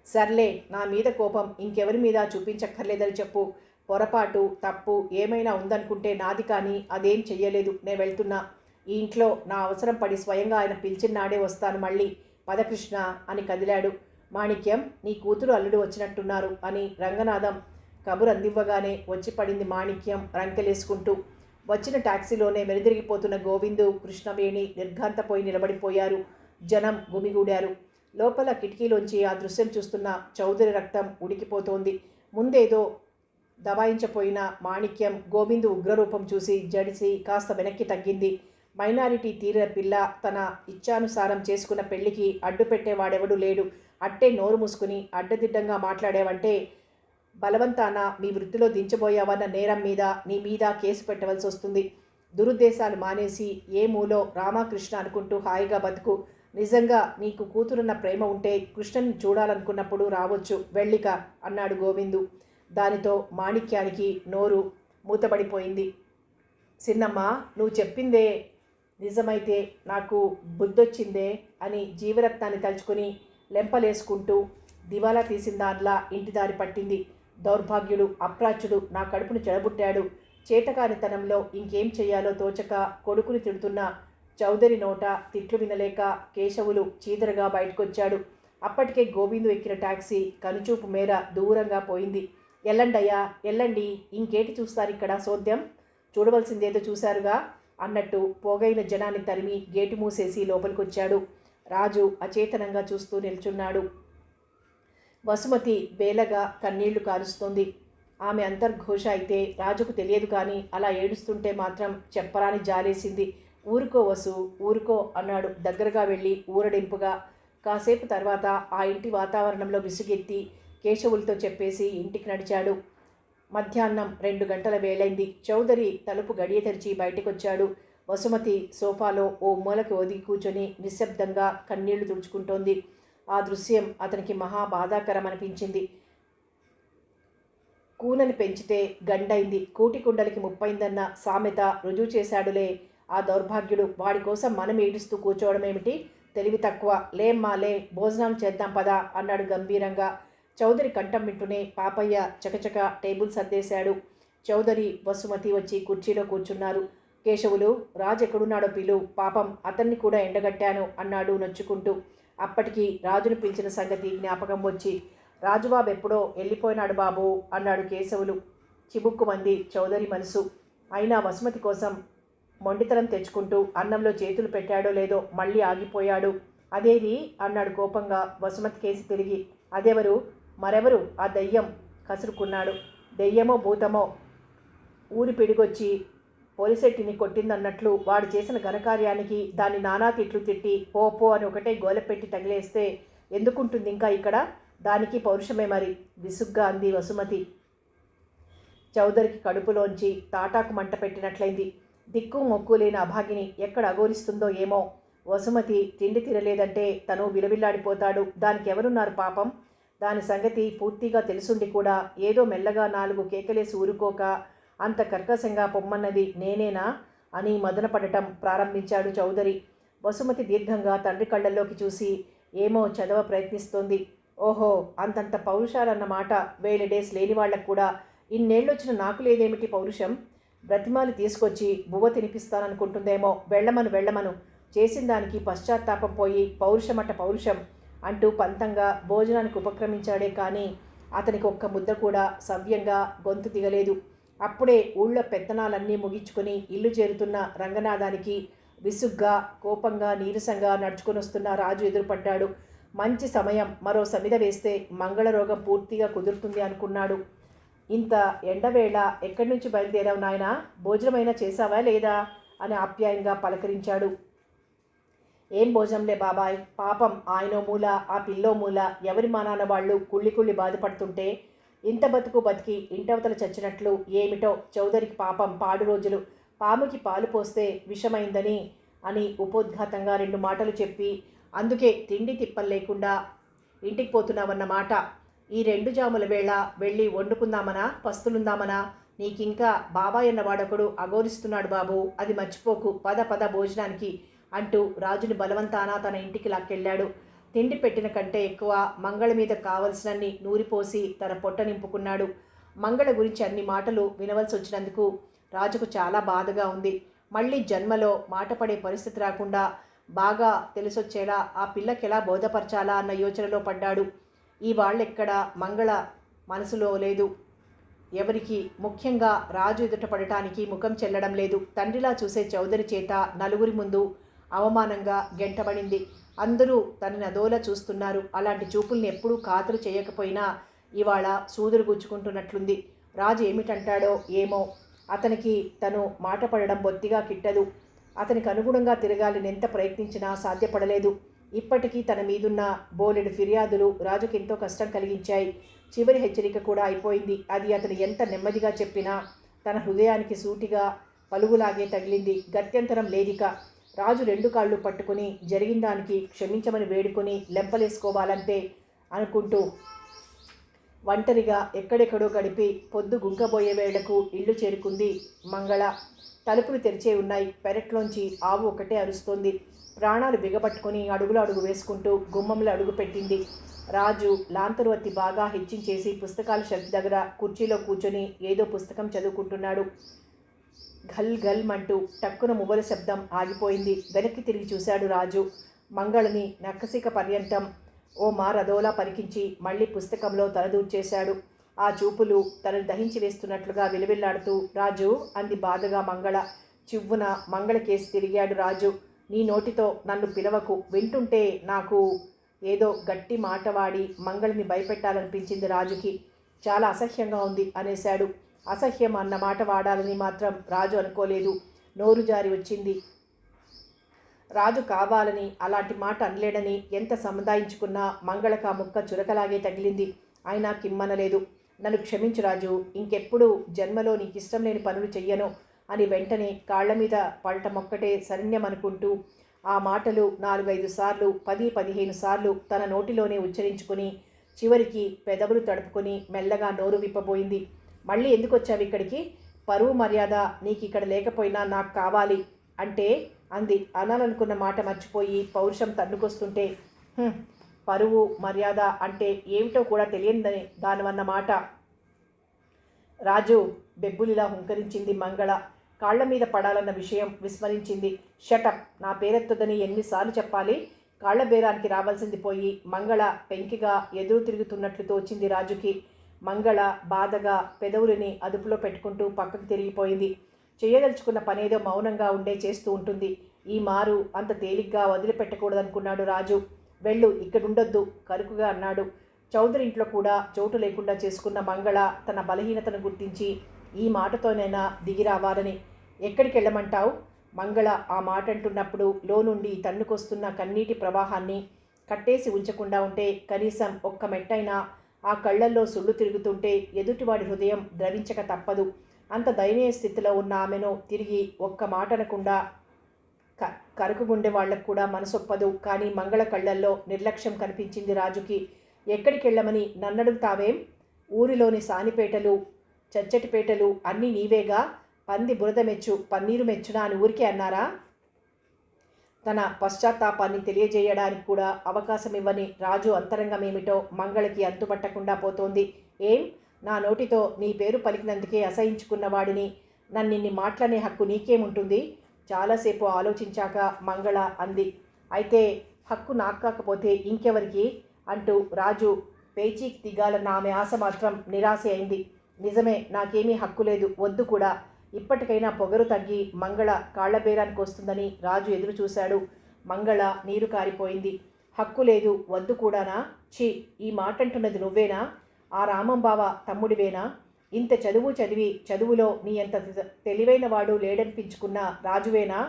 సర్లే, నా మీద కోపం ఇంకెవరి మీద చూపించక్కర్లేదని చెప్పు. పొరపాటు తప్పు ఏమైనా ఉందనుకుంటే నాది, కానీ అదేం చెయ్యలేదు. నేను వెళ్తున్నా. ఈ ఇంట్లో నా అవసరం పడి స్వయంగా ఆయన పిలిచినాడే వస్తాను మళ్ళీ. పదకృష్ణ అని కదిలాడు. మాణిక్యం, నీ కూతురు అల్లుడు వచ్చినట్టున్నారు అని రంగనాథం కబురు అందివ్వగానే వచ్చి పడింది మాణిక్యం రంకెలేసుకుంటూ. వచ్చిన టాక్సీలోనే మెలిదిరిగిపోతున్న గోవిందు, కృష్ణవేణి నిర్ఘాంతపోయి నిలబడిపోయారు. జనం గుమిగూడారు. లోపల కిటికీలోంచి ఆ దృశ్యం చూస్తున్న చౌదరి రక్తం ఉడికిపోతోంది. ముందేదో దబాయించపోయిన మాణిక్యం గోవిందు ఉగ్రరూపం చూసి జడిసి కాస్త వెనక్కి తగ్గింది. మైనారిటీ తీరిన పిల్ల తన ఇచ్చానుసారం చేసుకున్న పెళ్లికి అడ్డు పెట్టేవాడెవడూ లేడు. అట్టే నోరు మూసుకుని అడ్డదిడ్డంగా మాట్లాడావంటే బలవంతాన మీ వృత్తిలో దించబోయావన్న నేరం మీద నీ మీద కేసు పెట్టవలసి వస్తుంది. దురుద్దేశాలు మానేసి ఏ మూలో రామకృష్ణ అనుకుంటూ హాయిగా బతుకు. నిజంగా నీకు కూతురున్న ప్రేమ ఉంటే కృష్ణని చూడాలనుకున్నప్పుడు రావచ్చు, వెళ్ళిక అన్నాడు గోవిందు. దానితో మాణిక్యానికి నోరు మూతబడిపోయింది. సిన్నమ్మ, నువ్వు చెప్పిందే నిజమైతే నాకు బుద్ధొచ్చిందే అని జీవరత్నాన్ని తలుచుకుని లెంపలేసుకుంటూ దివాలా తీసిన దానిలా ఇంటి దారి పట్టింది. దౌర్భాగ్యుడు, అప్రాచ్యుడు నా కడుపును చెడబుట్టాడు. చేతకానితనంలో ఇంకేం చెయ్యాలో తోచక కొడుకుని తిడుతున్న చౌదరి నోట తిట్లు వినలేక కేశవులు చీదరగా బయటకొచ్చాడు. అప్పటికే గోవిందు ఎక్కిన టాక్సీ కనుచూపు మేర దూరంగా పోయింది. ఎల్లండయ్యా ఎల్లండి, ఇంకేటి చూస్తారిక్కడ సోద్యం, చూడవలసిందేదో చూశారుగా అన్నట్టు పోగైన జనాన్ని తరిమి గేటు మూసేసి లోపలికొచ్చాడు. రాజు అచేతనంగా చూస్తూ నిల్చున్నాడు. వసుమతి బేలగా కన్నీళ్లు కారుస్తోంది. ఆమె అంతర్ఘోష అయితే రాజుకు తెలియదు, కానీ అలా ఏడుస్తుంటే మాత్రం చెప్పరాని జాలేసింది. ఊరుకో వసు, ఊరుకో అన్నాడు దగ్గరగా వెళ్ళి ఊరడింపుగా. కాసేపు తర్వాత ఆ ఇంటి వాతావరణంలో విసుగెత్తి కేశవులతో చెప్పేసి ఇంటికి నడిచాడు. మధ్యాహ్నం 2 గంటల వేళైంది. చౌదరి తలుపు గడియ తెరిచి బయటకొచ్చాడు. వసుమతి సోఫాలో ఓ మూలకి ఒదిగి కూర్చొని నిశ్శబ్దంగా కన్నీళ్లు తుడుచుకుంటోంది. ఆ దృశ్యం అతనికి మహా బాధాకరం అనిపించింది. కూనని పెంచితే గండైంది, కూటి కుండలికి ముప్పైందన్న సామెత రుజువు చేశాడులే ఆ దౌర్భాగ్యుడు. వాడి కోసం మనం ఏడుస్తూ కూర్చోవడమేమిటి, తెలివి తక్కువ. లేమ్మా లే, భోజనం చేద్దాం పదా అన్నాడు గంభీరంగా. చౌదరి కంఠం వింటూనే పాపయ్య చకచక టేబుల్ సర్దేశాడు. చౌదరి వసుమతి వచ్చి కుర్చీలో కూర్చున్నారు. కేశవులు, రాజు ఎక్కడున్నాడో పిలు, పాపం అతన్ని కూడా ఎండగట్టాను అన్నాడు నొచ్చుకుంటూ. అప్పటికి రాజును పిలిచిన సంగతి జ్ఞాపకం వచ్చి, రాజుబాబు ఎప్పుడో వెళ్ళిపోయినాడు బాబు అన్నాడు కేశవులు. చిబుక్కుమంది చౌదరి మనసు. అయినా వసుమతి కోసం మొండితనం తెచ్చుకుంటూ అన్నంలో చేతులు పెట్టాడో లేదో మళ్ళీ ఆగిపోయాడు. అదేది అన్నాడు కోపంగా వసుమతి కేసి తిరిగి. అదెవరు? మరెవరు, ఆ దెయ్యం కసురుకున్నాడు. దెయ్యమో భూతమో ఊరి పిడిగొచ్చి పోలిసెట్టిని కొట్టిందన్నట్లు వాడు చేసిన ఘనకార్యానికి దాన్ని నానా తిట్లు తిట్టి పో పో అని ఒకటే గోలపెట్టి తగిలేస్తే ఎందుకుంటుంది ఇంకా ఇక్కడ? దానికి పౌరుషమే మరి, విసుగ్గా అంది వసుమతి. చౌదరికి కడుపులోంచి తాటాకు మంట పెట్టినట్లయింది. దిక్కు మొక్కు లేని అభాగిని ఎక్కడ అఘోరిస్తుందో ఏమో. వసుమతి తిండి తినలేదంటే తను విలవిల్లాడిపోతాడు. దానికి ఎవరున్నారు పాపం? దాని సంగతి పూర్తిగా తెలుసుండి కూడా ఏదో మెల్లగా 4 కేకలేసి ఊరుకోక అంత కర్కశంగా పొమ్మన్నది నేనేనా అని మదనపడటం ప్రారంభించాడు చౌదరి. వసుమతి దీర్ఘంగా తండ్రి కళ్ళల్లోకి చూసి ఏమో చదవ ప్రయత్నిస్తోంది. ఓహో, అంతంత పౌరుషాలన్నమాట. 1000 డేస్ లేని వాళ్ళకు కూడా ఇన్నేళ్ళొచ్చిన నాకు లేదేమిటి పౌరుషం? బ్రతిమాలి తీసుకొచ్చి బువ్వ తినిపిస్తాననుకుంటుందేమో. వెళ్ళమను చేసిన దానికి పశ్చాత్తాపం పోయి పౌరుషమట పౌరుషం అంటూ పంతంగా భోజనానికి ఉపక్రమించాడే కానీ అతనికి ఒక్క ముద్ద కూడా సవ్యంగా గొంతు దిగలేదు. అప్పుడే ఊళ్ళో పెత్తనాలన్నీ ముగించుకొని ఇల్లు చేరుతున్న రంగనాథానికి విసుగ్గా కోపంగా నీరసంగా నడుచుకొని వస్తున్న రాజు ఎదురుపడ్డాడు. మంచి సమయం, మరో సమిద వేస్తే మంగళరోగం పూర్తిగా కుదురుతుంది అనుకున్నాడు. ఇంత ఎండవేళ ఎక్కడి నుంచి బయలుదేరావు నాయనా? భోజనమైనా చేశావా లేదా అని ఆప్యాయంగా పలకరించాడు. ఏం భోజనంలే బాబాయ్, పాపం ఆయనో మూల ఆ పిల్లో మూల ఎవరి మానాన వాళ్ళు కుళ్ళి బాధపడుతుంటే ఇంత బతుకు బతికి ఇంటవతల చచ్చినట్లు ఏమిటో చౌదరికి పాపం పాడు రోజులు. పాముకి పాలు పోస్తే విషమైందని అని ఉపోద్ఘాతంగా 2 మాటలు చెప్పి అందుకే తిండి తిప్పలు లేకుండా ఇంటికి పోతున్నావన్నమాట. ఈ 2 జాముల వేళ వెళ్ళి వండుకుందామనా పస్తులుందామనా? నీకింకా బాబాయ్ అన్నవాడొకడు అఘోరిస్తున్నాడు బాబు, అది మర్చిపోకు. పద భోజనానికి అంటూ రాజుని బలవంతాన తన ఇంటికి లాక్కెళ్ళాడు. తిండి పెట్టిన కంటే ఎక్కువ మంగళ మీద కావలసినన్ని నూరిపోసి తన పొట్ట నింపుకున్నాడు. మంగళ గురించి అన్ని మాటలు వినవలసి వచ్చినందుకు రాజుకు చాలా బాధగా ఉంది. మళ్ళీ జన్మలో మాట పడే పరిస్థితి రాకుండా బాగా తెలిసొచ్చేలా ఆ పిల్లకెలా బోధపరచాలా అన్న యోచనలో పడ్డాడు. ఈ వాళ్ళెక్కడ మంగళ మనసులో లేదు ఎవరికి. ముఖ్యంగా రాజు ఎదుట పడటానికి ముఖం చెల్లడం లేదు. తండ్రిలా చూసే చౌదరి చేత నలుగురి ముందు అవమానంగా గెంటబడింది. అందరూ తనని అదోలా చూస్తున్నారు. అలాంటి చూపుల్ని ఎప్పుడూ ఖాతరు చేయకపోయినా ఇవాళ సూదురు గుచ్చుకుంటున్నట్లుంది. రాజు ఏమిటంటాడో ఏమో. అతనికి తను మాట పడడం బొత్తిగా కిట్టదు. అతనికి అనుగుణంగా తిరగాలని ఎంత ప్రయత్నించినా సాధ్యపడలేదు. ఇప్పటికీ తన మీదున్న బోలెడు ఫిర్యాదులు రాజుకి ఎంతో కష్టం కలిగించాయి. చివరి హెచ్చరిక కూడా అయిపోయింది. అది అతను ఎంత నెమ్మదిగా చెప్పినా తన హృదయానికి సూటిగా పలుగులాగే తగిలింది. గత్యంతరం లేదిక. రాజు 2 కాళ్ళు పట్టుకుని జరిగిన దానికి క్షమించమని వేడుకొని లెంపలేసుకోవాలంతే అనుకుంటూ ఒంటరిగా ఎక్కడెక్కడో గడిపి పొద్దు గుంకబోయే వేళకు ఇల్లు చేరుకుంది మంగళ. తలుపులు తెరిచే ఉన్నాయి. పెరట్లోంచి ఆవు ఒకటే అరుస్తోంది. ప్రాణాలు బిగపట్టుకుని అడుగులు వేసుకుంటూ గుమ్మంలో అడుగు పెట్టింది. రాజు లాంతరువత్తి బాగా హెచ్చించేసి పుస్తకాల షెల్ఫ్ దగ్గర కుర్చీలో కూర్చొని ఏదో పుస్తకం చదువుకుంటున్నాడు. ఘల్ ఘల్ మంటూ టక్కున మువ్వల శబ్దం ఆగిపోయింది. వెనక్కి తిరిగి చూశాడు రాజు. మంగళని నక్కసిక పర్యంతం ఓ మారదోలా పరికించి మళ్ళీ పుస్తకంలో తలదూర్చేశాడు. ఆ చూపులు తనని దహించి వేస్తున్నట్లుగా విలువిల్లాడుతూ రాజు అంది బాధగా మంగళ. చివ్వున మంగళ కేసి తిరిగాడు రాజు. నీ నోటితో నన్ను పిలవకు, వింటుంటే నాకు ఏదో గట్టి మాట వాడి మంగళని భయపెట్టాలనిపించింది రాజుకి. చాలా అసహ్యంగా ఉంది అనేశాడు. అసహ్యం అన్న మాట వాడాలని మాత్రం రాజు అనుకోలేదు. నోరు జారి వచ్చింది. రాజు కావాలని అలాంటి మాట అనలేడని ఎంత సముదాయించుకున్నా మంగళకు ఆ ముక్క చురకలాగే తగిలింది. అయినా కిమ్మనలేదు. నన్ను క్షమించు రాజు, ఇంకెప్పుడు జన్మలో నీకు ఇష్టం లేని పనులు చెయ్యను అని వెంటనే కాళ్ల మీద పడటమొక్కటే శరణ్యమనుకుంటూ ఆ మాటలు 4-5 సార్లు 10-15 సార్లు తన నోటిలోనే ఉచ్చరించుకుని చివరికి పెదవులు తడుపుకొని మెల్లగా నోరు విప్పబోయింది. మళ్ళీ ఎందుకు వచ్చావు ఇక్కడికి? పరువు మర్యాద నీకు ఇక్కడ లేకపోయినా నాకు కావాలి అంటే అంది. అనాలనుకున్న మాట మర్చిపోయి పౌరుషం తన్నుకొస్తుంటే, పరువు మర్యాద అంటే ఏమిటో కూడా తెలియని దానివన్నమాట. రాజు బెబ్బులిలా హుంకరించింది మంగళ. కాళ్ల మీద పడాలన్న విషయం విస్మరించింది. షటప్, నా పేరెత్తదని ఎన్నిసార్లు చెప్పాలి? కాళ్ల బేరానికి రావాల్సింది పోయి మంగళ పెంకిగా ఎదురు తిరుగుతున్నట్లు తోచింది రాజుకి. మంగళ బాధగా పెదవులని అదుపులో పెట్టుకుంటూ పక్కకు తిరిగిపోయింది. చేయదలుచుకున్న పనేదో మౌనంగా ఉండే చేస్తూ ఉంటుంది. ఈ మారు అంత తేలిగ్గా వదిలిపెట్టకూడదనుకున్నాడు రాజు. వెళ్ళు, ఇక్కడుండొద్దు కరుకుగా అన్నాడు. చౌదరి ఇంట్లో కూడా చోటు లేకుండా చేసుకున్న మంగళ తన బలహీనతను గుర్తించి ఈ మాటతోనైనా దిగిరావాలని. ఎక్కడికి వెళ్ళమంటావు? మంగళ ఆ మాట అంటున్నప్పుడు లోనుండి తన్నుకొస్తున్న కన్నీటి ప్రవాహాన్ని కట్టేసి ఉంచకుండా ఉంటే కనీసం ఒక్క మెట్టైనా ఆ కళ్లల్లో సుళ్ళు తిరుగుతుంటే ఎదుటివాడి హృదయం ద్రవించక తప్పదు. అంత దయనీయ స్థితిలో ఉన్న ఆమెను తిరిగి ఒక్క మాట అనకుండా కరుకుగుండె వాళ్లకు కూడా మనసొప్పదు. కానీ మంగళ కళ్లల్లో నిర్లక్ష్యం కనిపించింది రాజుకి. ఎక్కడికి వెళ్ళమని నన్నడుగుతావేం? ఊరిలోని సానిపేటలు చచ్చటిపేటలు అన్నీ నీవేగా. పంది బురద మెచ్చు పన్నీరు మెచ్చునా అని ఊరికే అన్నారా? తన పశ్చాత్తాపాన్ని తెలియజేయడానికి కూడా అవకాశం ఇవ్వని రాజు అంతరంగమేమిటో మంగళకి అంతుపట్టకుండా పోతోంది. ఏం, నా నోటితో నీ పేరు పలికినందుకే అసహించుకున్న వాడిని నన్నిన్ని మాట్లాడే హక్కు నీకేముంటుంది? చాలాసేపు ఆలోచించాక మంగళ అంది. అయితే హక్కు నాకు కాకపోతే ఇంకెవరికి అంటూ రాజు పేచీకి దిగాలన్న ఆమె ఆశ మాత్రం నిరాశ అయింది. నిజమే, నాకేమీ హక్కు లేదు, వద్దు కూడా. ఇప్పటికైనా పొగరు తగ్గి మంగళ కాళ్లబేరానికి వస్తుందని రాజు ఎదురు చూశాడు. మంగళ నీరు కారిపోయింది. హక్కు లేదు, వద్దు కూడానా? ఛీ, ఈ మాట అంటున్నది నువ్వేనా? ఆ రామంబావ తమ్ముడివేనా? ఇంత చదువు చదివి చదువులో నీ అంత తెలివైన వాడు లేడనిపించుకున్న రాజువేనా?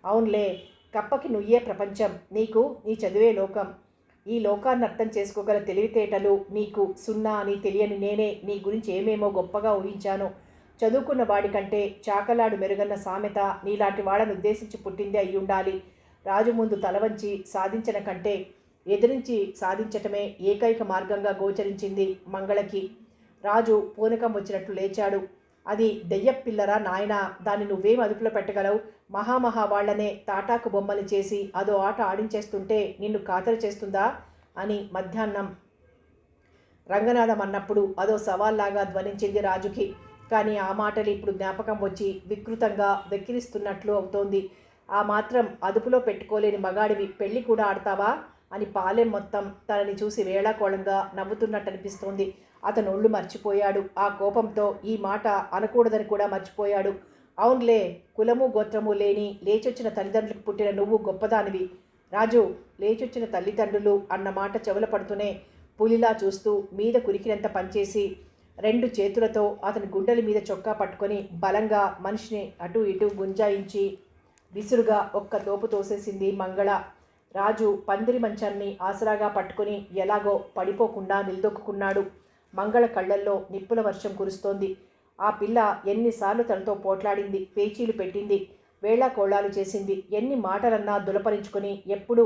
అవునులే, కప్పకి నువ్వే ప్రపంచం, నీకు నీ చదివే లోకం. ఈ లోకాన్ని అర్థం చేసుకోగల తెలివితేటలు నీకు సున్నా అని తెలియని నేనే నీ గురించి ఏమేమో గొప్పగా ఊహించాను. చదువుకున్న వాడికంటే చాకలాడు మెరుగన్న సామెత నీలాంటి వాళ్ళని ఉద్దేశించి పుట్టిందే అయ్యుండాలి. రాజు ముందు తలవంచి సాధించిన కంటే ఎదిరించి సాధించటమే ఏకైక మార్గంగా గోచరించింది మంగళకి. రాజు పూనకం వచ్చినట్లు లేచాడు. అది దెయ్యపిల్లరా నాయనా, దాన్ని నువ్వేం అదుపులో పెట్టగలవు? మహామహా వాళ్లనే తాటాకు బొమ్మలు చేసి అదో ఆట ఆడించేస్తుంటే నిన్ను ఖాతరు చేస్తుందా అని మధ్యాహ్నం రంగనాథం అన్నప్పుడు అదో సవాల్లాగా ధ్వనించింది రాజుకి. కానీ ఆ మాటలు ఇప్పుడు జ్ఞాపకం వచ్చి వికృతంగా వెక్కిరిస్తున్నట్లు అవుతోంది. ఆ మాత్రం అదుపులో పెట్టుకోలేని మగాడివి పెళ్లి కూడా ఆడతావా అని పాలెం మొత్తం తనని చూసి వేళాకోళంగా నవ్వుతున్నట్టు అనిపిస్తోంది. అతను ఒళ్ళు మర్చిపోయాడు. ఆ కోపంతో ఈ మాట అనకూడదని కూడా మర్చిపోయాడు. అవునులే, కులము గోత్రము లేని లేచొచ్చిన తల్లిదండ్రులకు పుట్టిన నువ్వు గొప్పదానివి రాజు. లేచొచ్చిన తల్లిదండ్రులు అన్న మాట చెవుల పడుతూనే పులిలా చూస్తూ మీద కురికినంత పనిచేసి 2 చేతులతో అతని గుండెల మీద చొక్కా పట్టుకొని బలంగా మనిషిని అటు ఇటు గుంజాయించి విసురుగా ఒక్క తోపు తోసేసింది మంగళ. రాజు పందిరి మంచాన్ని ఆసరాగా పట్టుకొని ఎలాగో పడిపోకుండా నిలదొక్కున్నాడు. మంగళ కళ్ళల్లో నిప్పుల వర్షం కురుస్తోంది. ఆ పిల్ల ఎన్నిసార్లు తనతో పోట్లాడింది, పేచీలు పెట్టింది, వేళాకోళాలు చేసింది. ఎన్ని మాటలన్నా దులపరించుకొని ఎప్పుడూ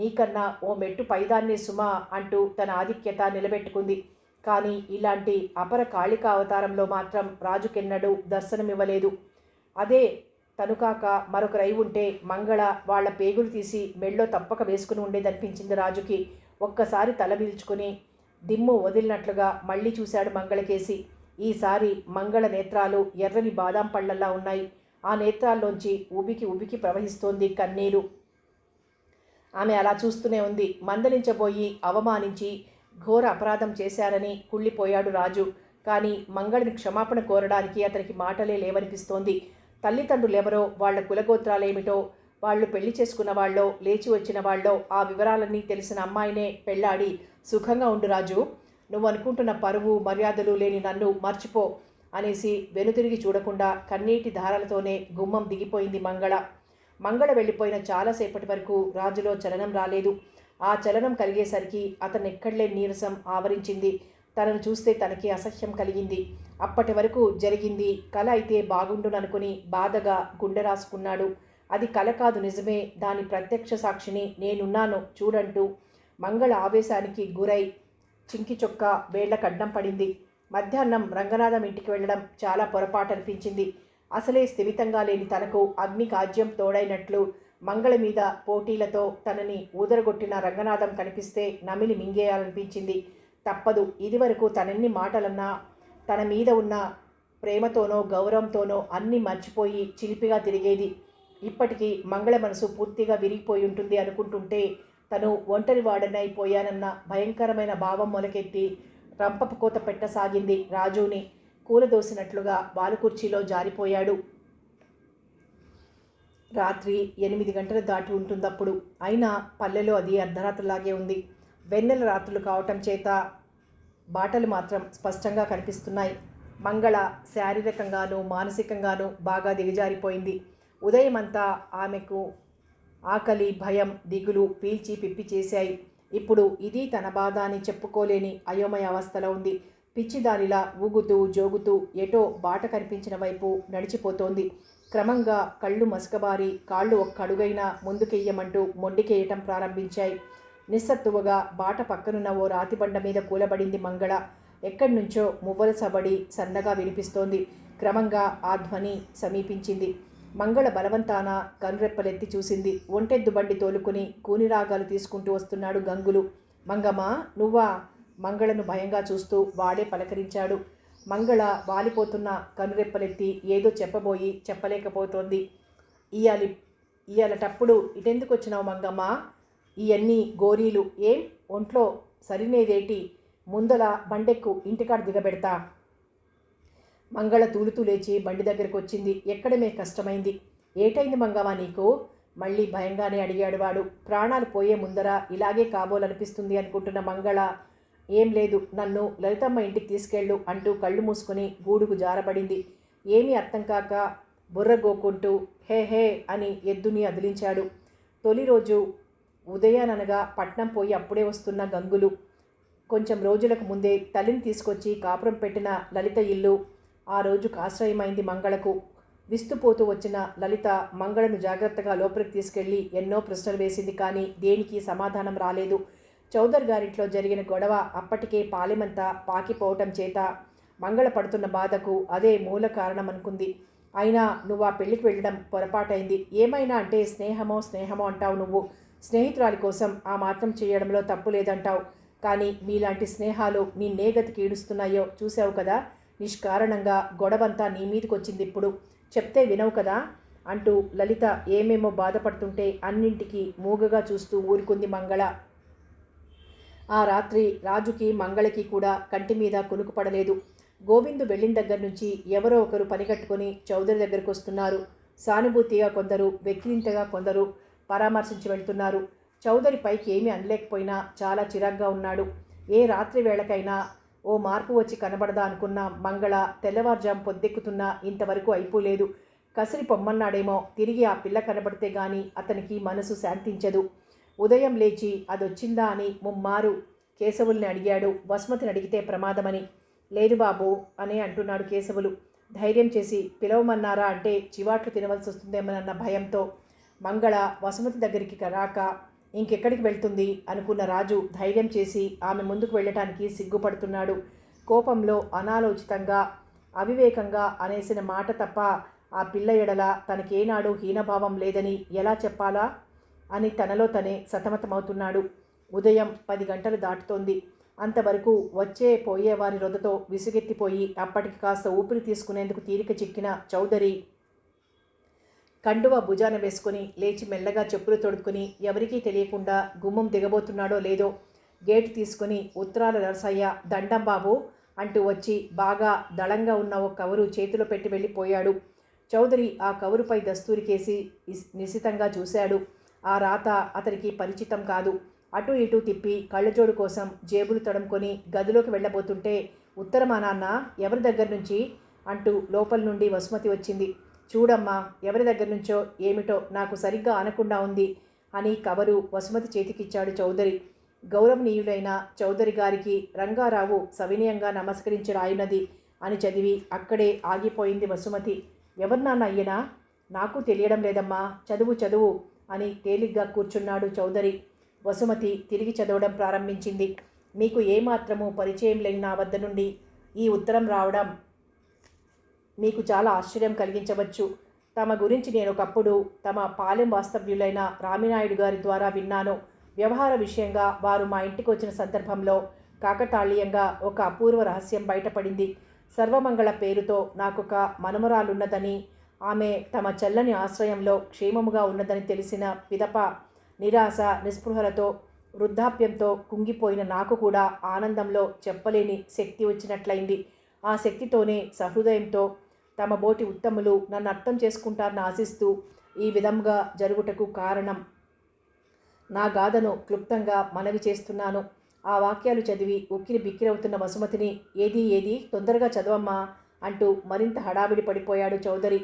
నీకన్నా ఓ మెట్టు పైదాన్నే సుమా అంటూ తన ఆధిక్యత నిలబెట్టుకుంది. కానీ ఇలాంటి అపర కాళికా అవతారంలో మాత్రం రాజుకెన్నడూ దర్శనమివ్వలేదు. అదే తనుకాక మరొకరై ఉంటే మంగళ వాళ్ల పేగులు తీసి మెళ్ళో తప్పక వేసుకుని ఉండేదనిపించింది రాజుకి. ఒక్కసారి తల పీల్చుకుని దిమ్ము వదిలినట్లుగా మళ్ళీ చూశాడు మంగళకేసి. ఈసారి మంగళ నేత్రాలు ఎర్రని బాదాం పళ్ళల్లా ఉన్నాయి. ఆ నేత్రాల్లోంచి ఉబికి ఉబికి ప్రవహిస్తోంది కన్నీరు. ఆమె అలా చూస్తూనే ఉంది. మందలించబోయి అవమానించి ఘోర అపరాధం చేశారని కుళ్ళిపోయాడు రాజు. కానీ మంగళని క్షమాపణ కోరడానికి అతనికి మాటలే లేవనిపిస్తోంది. తల్లిదండ్రులెవరో, వాళ్ల కులగోత్రాలేమిటో, వాళ్ళు పెళ్లి చేసుకున్న వాళ్ళో, లేచి వచ్చిన వాళ్ళో ఆ వివరాలన్నీ తెలిసిన అమ్మాయినే పెళ్ళాడి సుఖంగా ఉండు రాజు. నువ్వు అనుకుంటున్న పరువు మర్యాదలు లేని నన్ను మర్చిపో అనేసి వెనుతిరిగి చూడకుండా కన్నీటి ధారలతోనే గుమ్మం దిగిపోయింది మంగళ. మంగళ వెళ్ళిపోయిన చాలాసేపటి వరకు రాజులో చలనం రాలేదు. ఆ చలనం కలిగేసరికి అతను ఎక్కడలేని నీరసం ఆవరించింది. తనను చూస్తే తనకి అసహ్యం కలిగింది. అప్పటి వరకు జరిగింది కల అయితే బాగుండుననుకుని బాధగా గుండె రాసుకున్నాడు. అది కల కాదు, నిజమే. దాని ప్రత్యక్ష సాక్షిని నేనున్నాను చూడంటూ మంగళ ఆవేశానికి గురై చింకి చొక్క వేళ్లకు అడ్డం పడింది. మధ్యాహ్నం రంగనాథం ఇంటికి వెళ్ళడం చాలా పొరపాటు అనిపించింది. అసలే స్థిమితంగా లేని తనకు అగ్ని కాజ్యం తోడైనట్లు మంగళ మీద పోటీలతో తనని ఊదరగొట్టిన రంగనాథం కనిపిస్తే నమిలి మింగేయాలనిపించింది. తప్పదు. ఇదివరకు తనెన్ని మాటలన్నా తన మీద ఉన్న ప్రేమతోనో గౌరవంతోనో అన్నీ మర్చిపోయి చిలిపిగా తిరిగేది. ఇప్పటికీ మంగళ మనసు పూర్తిగా విరిగిపోయి ఉంటుంది అనుకుంటుంటే తను ఒంటరి వాడనైపోయానన్న భయంకరమైన భావం మొలకెత్తి రంపపు కోత పెట్టసాగింది. రాజుని కూలదోసినట్లుగా బాలుకుర్చీలో జారిపోయాడు. రాత్రి 8 గంటలు దాటి ఉంటుందప్పుడు. అయినా పల్లెలో అది అర్ధరాత్రిలాగే ఉంది. వెన్నెల రాత్రులు కావటం చేత బాటలు మాత్రం స్పష్టంగా కనిపిస్తున్నాయి. మంగళ శారీరకంగానూ మానసికంగానూ బాగా దిగజారిపోయింది. ఉదయమంతా ఆమెకు ఆకలి, భయం, దిగులు పీల్చి పిప్పి చేశాయి. ఇప్పుడు ఇది తన బాధ అని చెప్పుకోలేని అయోమయ అవస్థలో ఉంది. పిచ్చిదానిలా ఊగుతూ జోగుతూ ఎటో బాట కనిపించిన వైపు నడిచిపోతోంది. క్రమంగా కళ్ళు మసకబారి కాళ్ళు ఒక్క అడుగైనా ముందుకెయ్యమంటూ మొండికేయటం ప్రారంభించాయి. నిస్సత్తువగా బాట పక్కనున్న ఓ రాతిబండ మీద కూలబడింది మంగళ. ఎక్కడి నుంచో మువ్వల సబడి సన్నగా వినిపిస్తోంది. క్రమంగా ఆ ధ్వని సమీపించింది. మంగళ బలవంతాన కనురెప్పలెత్తి చూసింది. ఒంటెద్దు బండి తోలుకుని కూనిరాగాలు తీసుకుంటూ వస్తున్నాడు గంగులు. మంగమ్మ, నువ్వా? మంగళను భయంగా చూస్తూ వాడే పలకరించాడు. మంగళ వాలిపోతున్న కనురెప్పలెత్తి ఏదో చెప్పబోయి చెప్పలేకపోతోంది. ఇయాలటప్పుడు ఇటెందుకు వచ్చినావు మంగమ్మ? ఇవన్నీ గోరీలు ఏం ఒంట్లో సరినేదేటి? ముందల బండెక్కు, ఇంటికాడ దిగబెడతా. మంగళ తూలుతూ లేచి బండి దగ్గరకు వచ్చింది. ఎక్కడమే కష్టమైంది. ఏటైంది మంగమ్మ నీకు? మళ్ళీ భయంగానే అడిగాడు వాడు. ప్రాణాలు పోయే ముందర ఇలాగే కాబోలనిపిస్తుంది అనుకుంటున్న మంగళ, ఏం లేదు, నన్ను లలితమ్మ ఇంటికి తీసుకెళ్ళు అంటూ కళ్ళు మూసుకొని గూడుకు జారబడింది. ఏమీ అర్థం కాక బుర్రగోకుంటూ హే హే అని ఎద్దుని అదిలించాడు. తొలి రోజు ఉదయాననగా పట్నం పోయి అప్పుడే వస్తున్న గంగులు కొంచెం రోజులకు ముందే తల్లిని తీసుకొచ్చి కాపురం పెట్టిన లలిత ఇల్లు ఆ రోజుకు ఆశ్రయమైంది మంగళకు. విస్తుపోతూ వచ్చిన లలిత మంగళను జాగ్రత్తగా లోపలికి తీసుకెళ్లి ఎన్నో ప్రశ్నలు వేసింది. కానీ దేనికి సమాధానం రాలేదు. చౌదర్ గారింట్లో జరిగిన గొడవ అప్పటికే పాలెమంతా పాకిపోవటం చేత మంగళ పడుతున్న బాధకు అదే మూల కారణం అనుకుంది. అయినా నువ్వు ఆ పెళ్లికి వెళ్ళడం పొరపాటైంది. ఏమైనా అంటే స్నేహమో అంటావు నువ్వు. స్నేహితురాలి కోసం ఆ మాత్రం చేయడంలో తప్పు లేదంటావు. కానీ మీలాంటి స్నేహాలు నిన్నే గతికి ఈడుస్తున్నాయో చూసావు కదా. నిష్కారణంగా గొడవంతా నీ మీదకి వచ్చింది. ఇప్పుడు చెప్తే వినవు కదా అంటూ లలిత ఏమేమో బాధపడుతుంటే అన్నింటికీ మూగగా చూస్తూ ఊరుకుంది మంగళ. ఆ రాత్రి రాజుకి మంగళకి కూడా కంటి మీద కునుకు పడలేదు. గోవిందు వెళ్ళిన దగ్గర నుంచి ఎవరో ఒకరు పనిగట్టుకొని చౌదరి దగ్గరకు వస్తున్నారు. సానుభూతిగా కొందరు, వెక్కిరింతగా కొందరు పరామర్శించి వెళ్తున్నారు. చౌదరి పైకి ఏమీ అనలేకపోయినా చాలా చిరాగ్గా ఉన్నాడు. ఏ రాత్రి వేళకైనా ఓ మార్పు వచ్చి కనబడదా అనుకున్న మంగళ తెల్లవారుజాము పొద్దెక్కుతున్నా ఇంతవరకు అయిపోలేదు. కసిరి పొమ్మన్నాడేమో. తిరిగి ఆ పిల్ల కనబడితే గాని అతనికి మనసు శాంతించదు. ఉదయం లేచి అదొచ్చిందా అని ముమ్మారు కేశవుల్ని అడిగాడు. వసుమతిని అడిగితే ప్రమాదమని. లేదు బాబు అనే అంటున్నాడు కేశవులు. ధైర్యం చేసి పిలవమన్నారా అంటే చివాట్లు తినవలసి వస్తుందేమోనన్న భయంతో మంగళ వసుమతి దగ్గరికి రాక ఇంకెక్కడికి వెళ్తుంది అనుకున్న రాజు ధైర్యం చేసి ఆమె ముందుకు వెళ్ళటానికి సిగ్గుపడుతున్నాడు. కోపంలో అనాలోచితంగా అవివేకంగా అనేసిన మాట తప్ప ఆ పిల్ల ఎడల తనకేనాడు హీనభావం లేదని ఎలా చెప్పాలా అని తనలో తనే సతమతమవుతున్నాడు. ఉదయం 10 గంటలు దాటుతోంది. అంతవరకు వచ్చే పోయే వారి రొదతో విసుగెత్తిపోయి అప్పటికి కాస్త ఊపిరి తీసుకునేందుకు తీరిక చిక్కిన చౌదరి కండువ భుజాన వేసుకుని లేచి మెల్లగా చెప్పులు తొడుక్కుని ఎవరికీ తెలియకుండా గుమ్మం దిగబోతున్నాడో లేదో గేటు తీసుకుని ఉత్తరాల నరసయ్య దండం బాబు అంటూ వచ్చి బాగా దళంగా ఉన్న ఒక కవరు చేతిలో పెట్టి వెళ్ళిపోయాడు. చౌదరి ఆ కవరుపై దస్తూరికేసి నిశితంగా చూశాడు. ఆ రాత అతనికి పరిచితం కాదు. అటు ఇటు తిప్పి కళ్ళజోడు కోసం జేబులు తడుముకొని గదిలోకి వెళ్ళబోతుంటే ఉత్తరమా నాన్న, ఎవరి దగ్గర నుంచి అంటూ లోపల నుండి వసుమతి వచ్చింది. చూడమ్మా, ఎవరి దగ్గర నుంచో ఏమిటో నాకు సరిగ్గా ఆనకుండా ఉంది అని కవరు వసుమతి చేతికిచ్చాడు చౌదరి. గౌరవనీయులైన చౌదరి గారికి రంగారావు సవినయంగా నమస్కరించి రాయునది అని చదివి అక్కడే ఆగిపోయింది వసుమతి. ఎవరు నాన్న అయ్యనా? నాకు తెలియడం లేదమ్మా, చదువు చదువు అని తేలిగ్గా కూర్చున్నాడు చౌదరి. వసుమతి తిరిగి చదవడం ప్రారంభించింది. మీకు ఏమాత్రము పరిచయం లేని నా వద్ద నుండి ఈ ఉత్తరం రావడం మీకు చాలా ఆశ్చర్యం కలిగించవచ్చు. తమ గురించి నేను ఒకప్పుడు తమ పాలెం వాస్తవ్యులైన రామినాయుడు గారి ద్వారా విన్నాను. వ్యవహార విషయంగా వారు మా ఇంటికి వచ్చిన సందర్భంలో కాకతాళీయంగా ఒక అపూర్వ రహస్యం బయటపడింది. సర్వమంగళ పేరుతో నాకొక మనుమరాలున్నదని, ఆమె తమ చెల్లని ఆశ్రయంలో క్షేమముగా ఉన్నదని తెలిసిన పిదప నిరాశ నిస్పృహలతో వృద్ధాప్యంతో కుంగిపోయిన నాకు కూడా ఆనందంలో చెప్పలేని శక్తి వచ్చినట్లయింది. ఆ శక్తితోనే సహృదయంతో తమ బోటి ఉత్తములు నన్ను అర్థం చేసుకుంటారని ఆశిస్తూ ఈ విధంగా జరుగుటకు కారణం నా గాథను క్లుప్తంగా మనవి చేస్తున్నాను. ఆ వాక్యాలు చదివి ఉక్కిరి బిక్కిరవుతున్న వసుమతిని ఏది తొందరగా చదవమ్మా అంటూ మరింత హడావిడి పడిపోయాడు చౌదరి.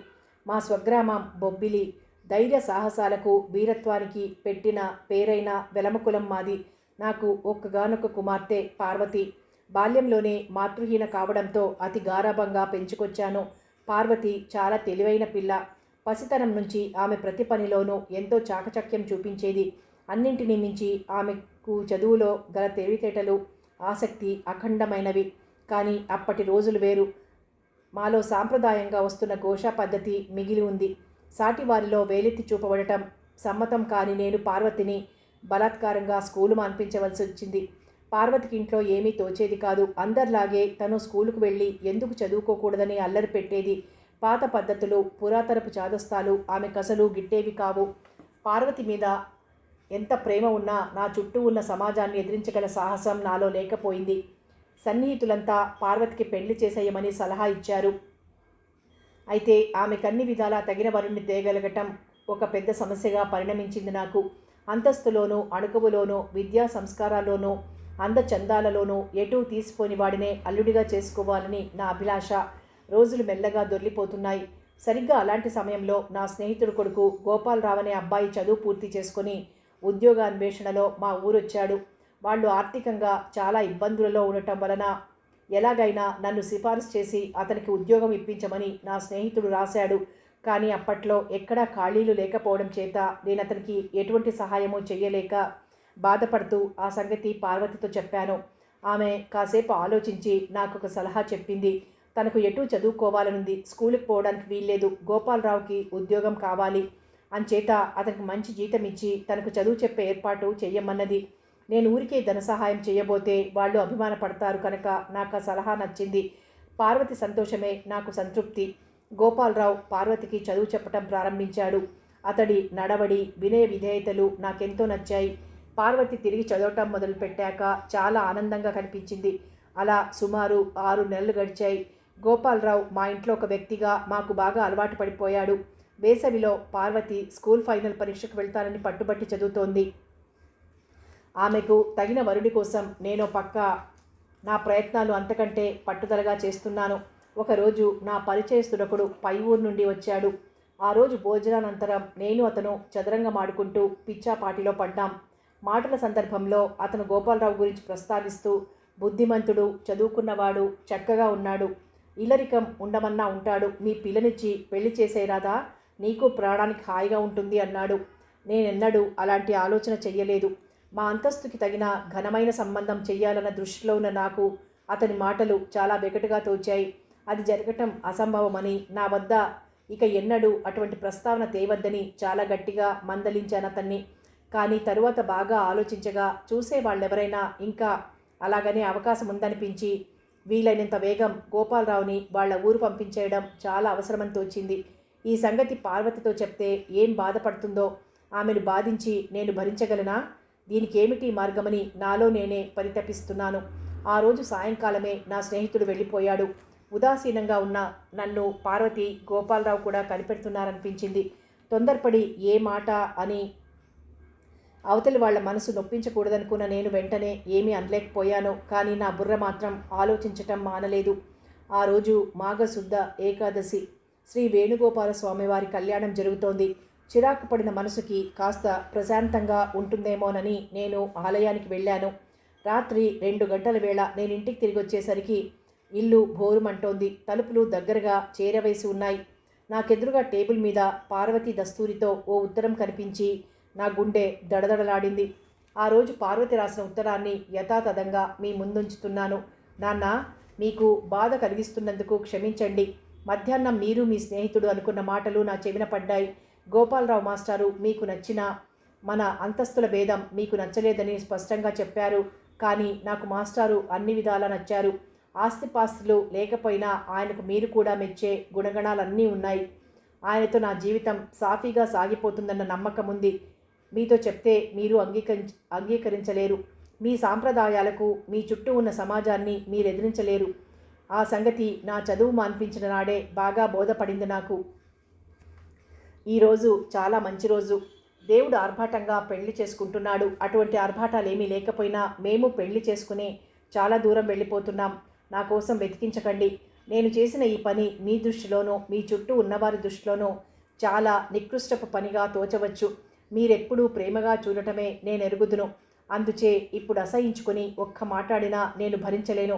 మా స్వగ్రామం బొబ్బిలి. ధైర్య సాహసాలకు వీరత్వానికి పెట్టిన పేరైన వెలమకులం మాది. నాకు ఒక్కగానొక్క కుమార్తె పార్వతి. బాల్యంలోనే మాతృహీన కావడంతో అతి గారాభంగా పెంచుకొచ్చాను. పార్వతి చాలా తెలివైన పిల్ల. పసితనం నుంచి ఆమె ప్రతి పనిలోనూ ఎంతో చాకచక్యం చూపించేది. అన్నింటినీ మించి ఆమెకు చదువులో గల తెలివితేటలు ఆసక్తి అఖండమైనవి. కానీ అప్పటి రోజులు వేరు. మాలో సాంప్రదాయంగా వస్తున్న ఘోషా పద్ధతి మిగిలి ఉంది. సాటివారిలో వేలెత్తి చూపబడటం సమ్మతం కాని నేను పార్వతిని బలాత్కారంగా స్కూలు మాన్పించవలసి వచ్చింది. పార్వతికి ఇంట్లో ఏమీ తోచేది కాదు. అందరిలాగే తను స్కూలుకు వెళ్ళి ఎందుకు చదువుకోకూడదని అల్లరి పెట్టేది. పాత పద్ధతులు పురాతనపు చాదస్తాలు ఆమె కసలు గిట్టేవి కావు. పార్వతి మీద ఎంత ప్రేమ ఉన్నా నా చుట్టూ ఉన్న సమాజాన్ని ఎదిరించగల సాహసం నాలో లేకపోయింది. సన్నిహితులంతా పార్వతికి పెళ్లి చేసేయమని సలహా ఇచ్చారు. అయితే ఆమె కన్ని విధాలా తగిన వరుణ్ణి తేగలగటం ఒక పెద్ద సమస్యగా పరిణమించింది నాకు. అంతస్తులోనూ అణుకువలోనూ విద్యా సంస్కారాల్లోనూ అందచందాలలోనూ ఎటూ తీసిపోని వాడినే అల్లుడిగా చేసుకోవాలని నా అభిలాష. రోజులు మెల్లగా దొర్లిపోతున్నాయి. సరిగ్గా అలాంటి సమయంలో నా స్నేహితుడు కొడుకు గోపాలరావు అనే అబ్బాయి చదువు పూర్తి చేసుకుని ఉద్యోగాన్వేషణలో మా ఊరొచ్చాడు. వాళ్ళు ఆర్థికంగా చాలా ఇబ్బందులలో ఉండటం వలన ఎలాగైనా నన్ను సిఫారసు చేసి అతనికి ఉద్యోగం ఇప్పించమని నా స్నేహితుడు రాశాడు. కానీ అప్పట్లో ఎక్కడా ఖాళీలు లేకపోవడం చేత నేను అతనికి ఎటువంటి సహాయమూ చెయ్యలేక బాధపడుతూ ఆ సంగతి పార్వతితో చెప్పాను. ఆమె కాసేపు ఆలోచించి నాకు ఒక సలహా చెప్పింది. తనకు ఎటూ చదువుకోవాలనుంది. స్కూలుకి పోవడానికి వీల్లేదు. గోపాలరావుకి ఉద్యోగం కావాలి. అంచేత అతనికి మంచి జీతం ఇచ్చి తనకు చదువు చెప్పే ఏర్పాటు చెయ్యమన్నది. నేను ఊరికే ధన సహాయం చేయబోతే వాళ్ళు అభిమానపడతారు కనుక నాకు ఆ సలహా నచ్చింది. పార్వతి సంతోషమే నాకు సంతృప్తి. గోపాలరావు పార్వతికి చదువు చెప్పటం ప్రారంభించాడు. అతడి నడవడి వినయ విధేయతలు నాకెంతో నచ్చాయి. పార్వతి తిరిగి చదవటం మొదలుపెట్టాక చాలా ఆనందంగా కనిపించింది. అలా సుమారు 6 నెలలు గడిచాయి. గోపాలరావు మా ఇంట్లో ఒక వ్యక్తిగా మాకు బాగా అలవాటు పడిపోయాడు. వేసవిలో పార్వతి స్కూల్ ఫైనల్ పరీక్షకు వెళ్తానని పట్టుబట్టి చదువుతోంది. ఆమెకు తగిన వరుడి కోసం నేను పక్క నా ప్రయత్నాలు అంతకంటే పట్టుదలగా చేస్తున్నాను. ఒకరోజు నా పరిచయస్తుడొకడు పై ఊరు నుండి వచ్చాడు. ఆ రోజు భోజనానంతరం నేను అతను చదరంగమాడుకుంటూ పిచ్చాపాటిలో పడ్డాం. మాటల సందర్భంలో అతను గోపాలరావు గురించి ప్రస్తావిస్తూ బుద్ధిమంతుడు, చదువుకున్నవాడు, చక్కగా ఉన్నాడు. ఇల్లరికం ఉండమన్నా ఉంటాడు. మీ పిల్లనిచ్చి పెళ్లి చేసేరాదా? నీకు ప్రాణానికి హాయిగా ఉంటుంది అన్నాడు. నేనెన్నడూ అలాంటి ఆలోచన చెయ్యలేదు. మా అంతస్తుకి తగిన ఘనమైన సంబంధం చెయ్యాలన్న దృష్టిలో ఉన్న నాకు అతని మాటలు చాలా వెగటుగా తోచాయి. అది జరగటం అసంభవమని, నా వద్ద ఇక ఎన్నడూ అటువంటి ప్రస్తావన తేవద్దని చాలా గట్టిగా మందలించాను అతన్ని. కానీ తరువాత బాగా ఆలోచించగా చూసే వాళ్ళెవరైనా ఇంకా అలాగనే అవకాశం ఉందనిపించి వీలైనంత వేగం గోపాలరావుని వాళ్ళ ఊరు పంపించేయడం చాలా అవసరమని తోచింది. ఈ సంగతి పార్వతితో చెప్తే ఏం బాధపడుతుందో, ఆమెను బాధించి నేను భరించగలనా? దీనికేమిటి మార్గమని నాలో నేనే పరితపిస్తున్నాను. ఆ రోజు సాయంకాలమే నా స్నేహితుడు వెళ్ళిపోయాడు. ఉదాసీనంగా ఉన్న నన్ను పార్వతి, గోపాలరావు కూడా కనిపెడుతున్నారనిపించింది. తొందరపడి ఏ మాట అని అవతలి వాళ్ల మనసు నొప్పించకూడదనుకున్న నేను వెంటనే ఏమీ అనలేకపోయాను. కానీ నా బుర్ర మాత్రం ఆలోచించటం మానలేదు. ఆ రోజు మాఘశుద్ధ ఏకాదశి. శ్రీ వేణుగోపాల స్వామివారి కళ్యాణం జరుగుతోంది. చిరాకు పడిన మనసుకి కాస్త ప్రశాంతంగా ఉంటుందేమోనని నేను ఆలయానికి వెళ్ళాను. రాత్రి 2 గంటల వేళ నేను ఇంటికి తిరిగి వచ్చేసరికి ఇల్లు భోరుమంటోంది. తలుపులు దగ్గరగా చేరవేసి ఉన్నాయి. నాకెదురుగా టేబుల్ మీద పార్వతి దస్తూరితో ఓ ఉత్తరం కనిపించి నా గుండె దడదడలాడింది. ఆ రోజు పార్వతి రాసిన ఉత్తరాన్ని యథాతథంగా మీ ముందుంచుతున్నాను. నాన్న, మీకు బాధ కలిగిస్తున్నందుకు క్షమించండి. మధ్యాహ్నం మీరు మీ స్నేహితుడు అనుకున్న మాటలు నా చెవిన పడ్డాయి. గోపాలరావు మాస్టారు మీకు నచ్చిన మన అంతస్తుల భేదం మీకు నచ్చలేదని స్పష్టంగా చెప్పారు. కానీ నాకు మాస్టారు అన్ని విధాలా నచ్చారు. ఆస్తిపాస్తులు లేకపోయినా ఆయనకు మీరు కూడా మెచ్చే గుణగణాలన్నీ ఉన్నాయి. ఆయనతో నా జీవితం సాఫీగా సాగిపోతుందన్న నమ్మకం ఉంది. మీతో చెప్తే మీరు అంగీకరించలేరు. మీ సాంప్రదాయాలకు మీ చుట్టూ ఉన్న సమాజాన్ని మీరు ఎదిరించలేరు. ఆ సంగతి నా చదువు మాన్పించిన నాడే బాగా బోధపడింది నాకు. ఈరోజు చాలా మంచి రోజు. దేవుడు ఆర్భాటంగా పెళ్లి చేసుకుంటున్నాడు. అటువంటి ఆర్భాటాలేమీ లేకపోయినా మేము పెళ్లి చేసుకునే చాలా దూరం వెళ్ళిపోతున్నాం. నా కోసం వెతికించకండి. నేను చేసిన ఈ పని మీ దృష్టిలోనూ మీ చుట్టూ ఉన్నవారి దృష్టిలోనూ చాలా నికృష్టపు పనిగా తోచవచ్చు. మీరెప్పుడూ ప్రేమగా చూడటమే నేను ఎరుగుదును. అందుచే ఇప్పుడు అసహించుకుని ఒక్క మాట్లాడినా నేను భరించలేను.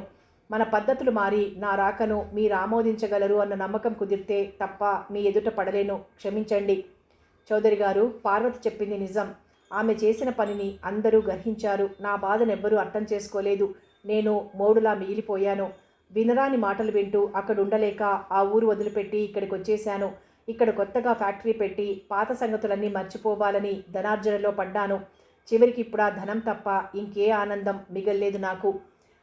మన పద్ధతులు మారి నా రాకను మీరు ఆమోదించగలరు అన్న నమ్మకం కుదిరితే తప్ప మీ ఎదుట పడలేను. క్షమించండి. చౌదరి గారు, పార్వతి చెప్పింది నిజం. ఆమె చేసిన పనిని అందరూ గ్రహించారు. నా బాధనెవ్వరూ అర్థం చేసుకోలేదు. నేను మోడులా మిగిలిపోయాను. వినరాని మాటలు వింటూ అక్కడుండలేక ఆ ఊరు వదిలిపెట్టి ఇక్కడికి వచ్చేశాను. ఇక్కడ కొత్తగా ఫ్యాక్టరీ పెట్టి పాత సంగతులన్నీ మర్చిపోవాలని ధనార్జనలో పడ్డాను. చివరికి ఇప్పుడు ఆ ధనం తప్ప ఇంకే ఆనందం మిగల్లేదు నాకు.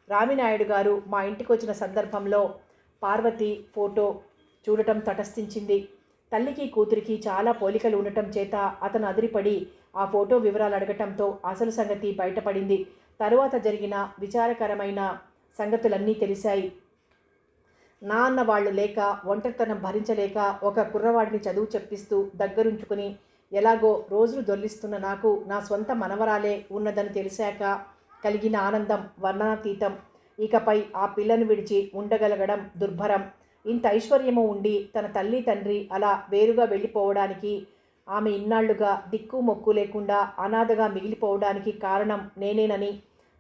రామినాయుడు గారు మా ఇంటికి వచ్చిన సందర్భంలో పార్వతి ఫోటో చూడటం తటస్థించింది. తల్లికి కూతురికి చాలా పోలికలు ఉండటం చేత అతను అదిరిపడి ఆ ఫోటో వివరాలు అడగటంతో అసలు సంగతి బయటపడింది. తరువాత జరిగిన విచారకరమైన సంగతులన్నీ తెలిసాయి. నా అన్న వాళ్ళు లేక, ఒంటరితనం భరించలేక ఒక కుర్రవాడిని చదువు చెప్పిస్తూ దగ్గరుంచుకుని ఎలాగో రోజులు దొర్లిస్తున్న నాకు నా స్వంత మనవరాలే ఉన్నదని తెలిసాక కలిగిన ఆనందం వర్ణనాతీతం. ఇకపై ఆ పిల్లను విడిచి ఉండగలగడం దుర్భరం. ఇంత ఐశ్వర్యము ఉండి తన తల్లి తండ్రి అలా వేరుగా వెళ్ళిపోవడానికి, ఆమె ఇన్నాళ్లుగా దిక్కు మొక్కు లేకుండా అనాథగా మిగిలిపోవడానికి కారణం నేనేనని,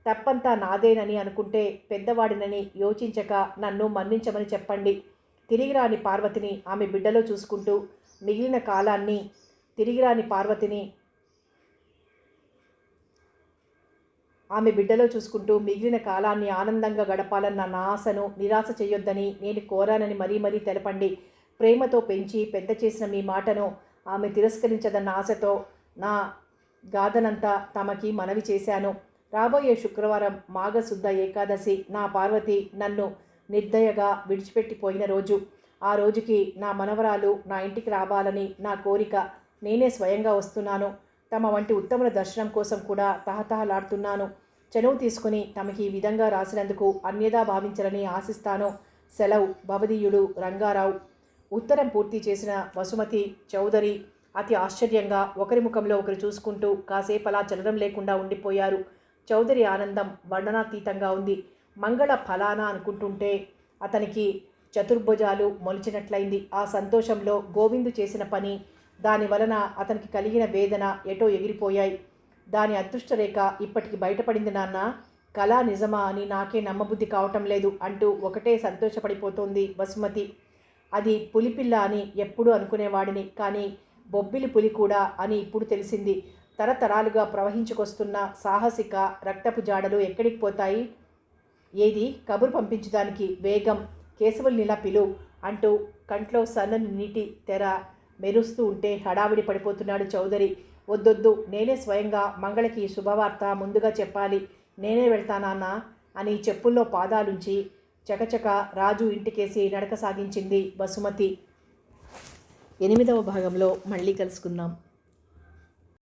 తప్పంతా నాదేనని అనుకుంటే పెద్దవాడినని యోచించక నన్ను మన్నించమని చెప్పండి. తిరిగి రాని పార్వతిని ఆమె బిడ్డలో చూసుకుంటూ మిగిలిన కాలాన్ని ఆనందంగా గడపాలన్న నా ఆశను నిరాశ చేయొద్దని నేను కోరానని మరీ మరీ తెలపండి. ప్రేమతో పెంచి పెద్ద చేసిన మీ మాటను ఆమె తిరస్కరించదన్న ఆశతో నా గాథనంతా తమకి మనవి చేశాను. రాబోయే శుక్రవారం మాఘశుద్ధ ఏకాదశి. నా పార్వతి నన్ను నిర్దయగా విడిచిపెట్టిపోయిన రోజు. ఆ రోజుకి నా మనవరాలు నా ఇంటికి రావాలని నా కోరిక. నేనే స్వయంగా వస్తున్నాను. తమ వంటి ఉత్తముల దర్శనం కోసం కూడా తహతహలాడుతున్నాను. చనువు తీసుకుని తమకి ఈ విధంగా రాసినందుకు అన్యదా భావించాలని ఆశిస్తాను. సెలవు. భవదీయుడు రంగారావు. ఉత్తరం పూర్తి చేసిన వసుమతి, చౌదరి అతి ఆశ్చర్యంగా ఒకరి ముఖంలో ఒకరు చూసుకుంటూ కాసేపు అలా చలనం లేకుండా ఉండిపోయారు. చౌదరి ఆనందం వర్ణనాతీతంగా ఉంది. మంగళ ఫలానా అనుకుంటుంటే అతనికి చతుర్భుజాలు మొలిచినట్లయింది. ఆ సంతోషంలో గోవిందు చేసిన పని, దాని వలన అతనికి కలిగిన వేదన ఎటో ఎగిరిపోయాయి. దాని అదృష్టరేఖ ఇప్పటికి బయటపడింది నాన్న. కళా నిజమా అని నాకే నమ్మబుద్ధి కావటం లేదు అంటూ ఒకటే సంతోషపడిపోతోంది వసుమతి. అది పులిపిల్ల అని ఎప్పుడూ అనుకునేవాడిని, కానీ బొబ్బిలి పులి కూడా అని ఇప్పుడు తెలిసింది. తరతరాలుగా ప్రవహించుకొస్తున్న సాహసిక రక్తపు జాడలు ఎక్కడికి పోతాయి? ఏది కబురు పంపించడానికి వేగం. కేశవుల్నిలా పిలు అంటూ కంట్లో సన్నని నీటి తెర మెరుస్తూ ఉంటే హడావిడి పడిపోతున్నాడు చౌదరి. వద్దొద్దు, నేనే స్వయంగా మంగళకి శుభవార్త ముందుగా చెప్పాలి. నేనే వెళ్తానా అని చెప్పుల్లో పాదాలుంచి చకచక రాజు ఇంటికేసి నడక సాగించింది వసుమతి. 8వ భాగంలో మళ్ళీ కలుసుకుందాం.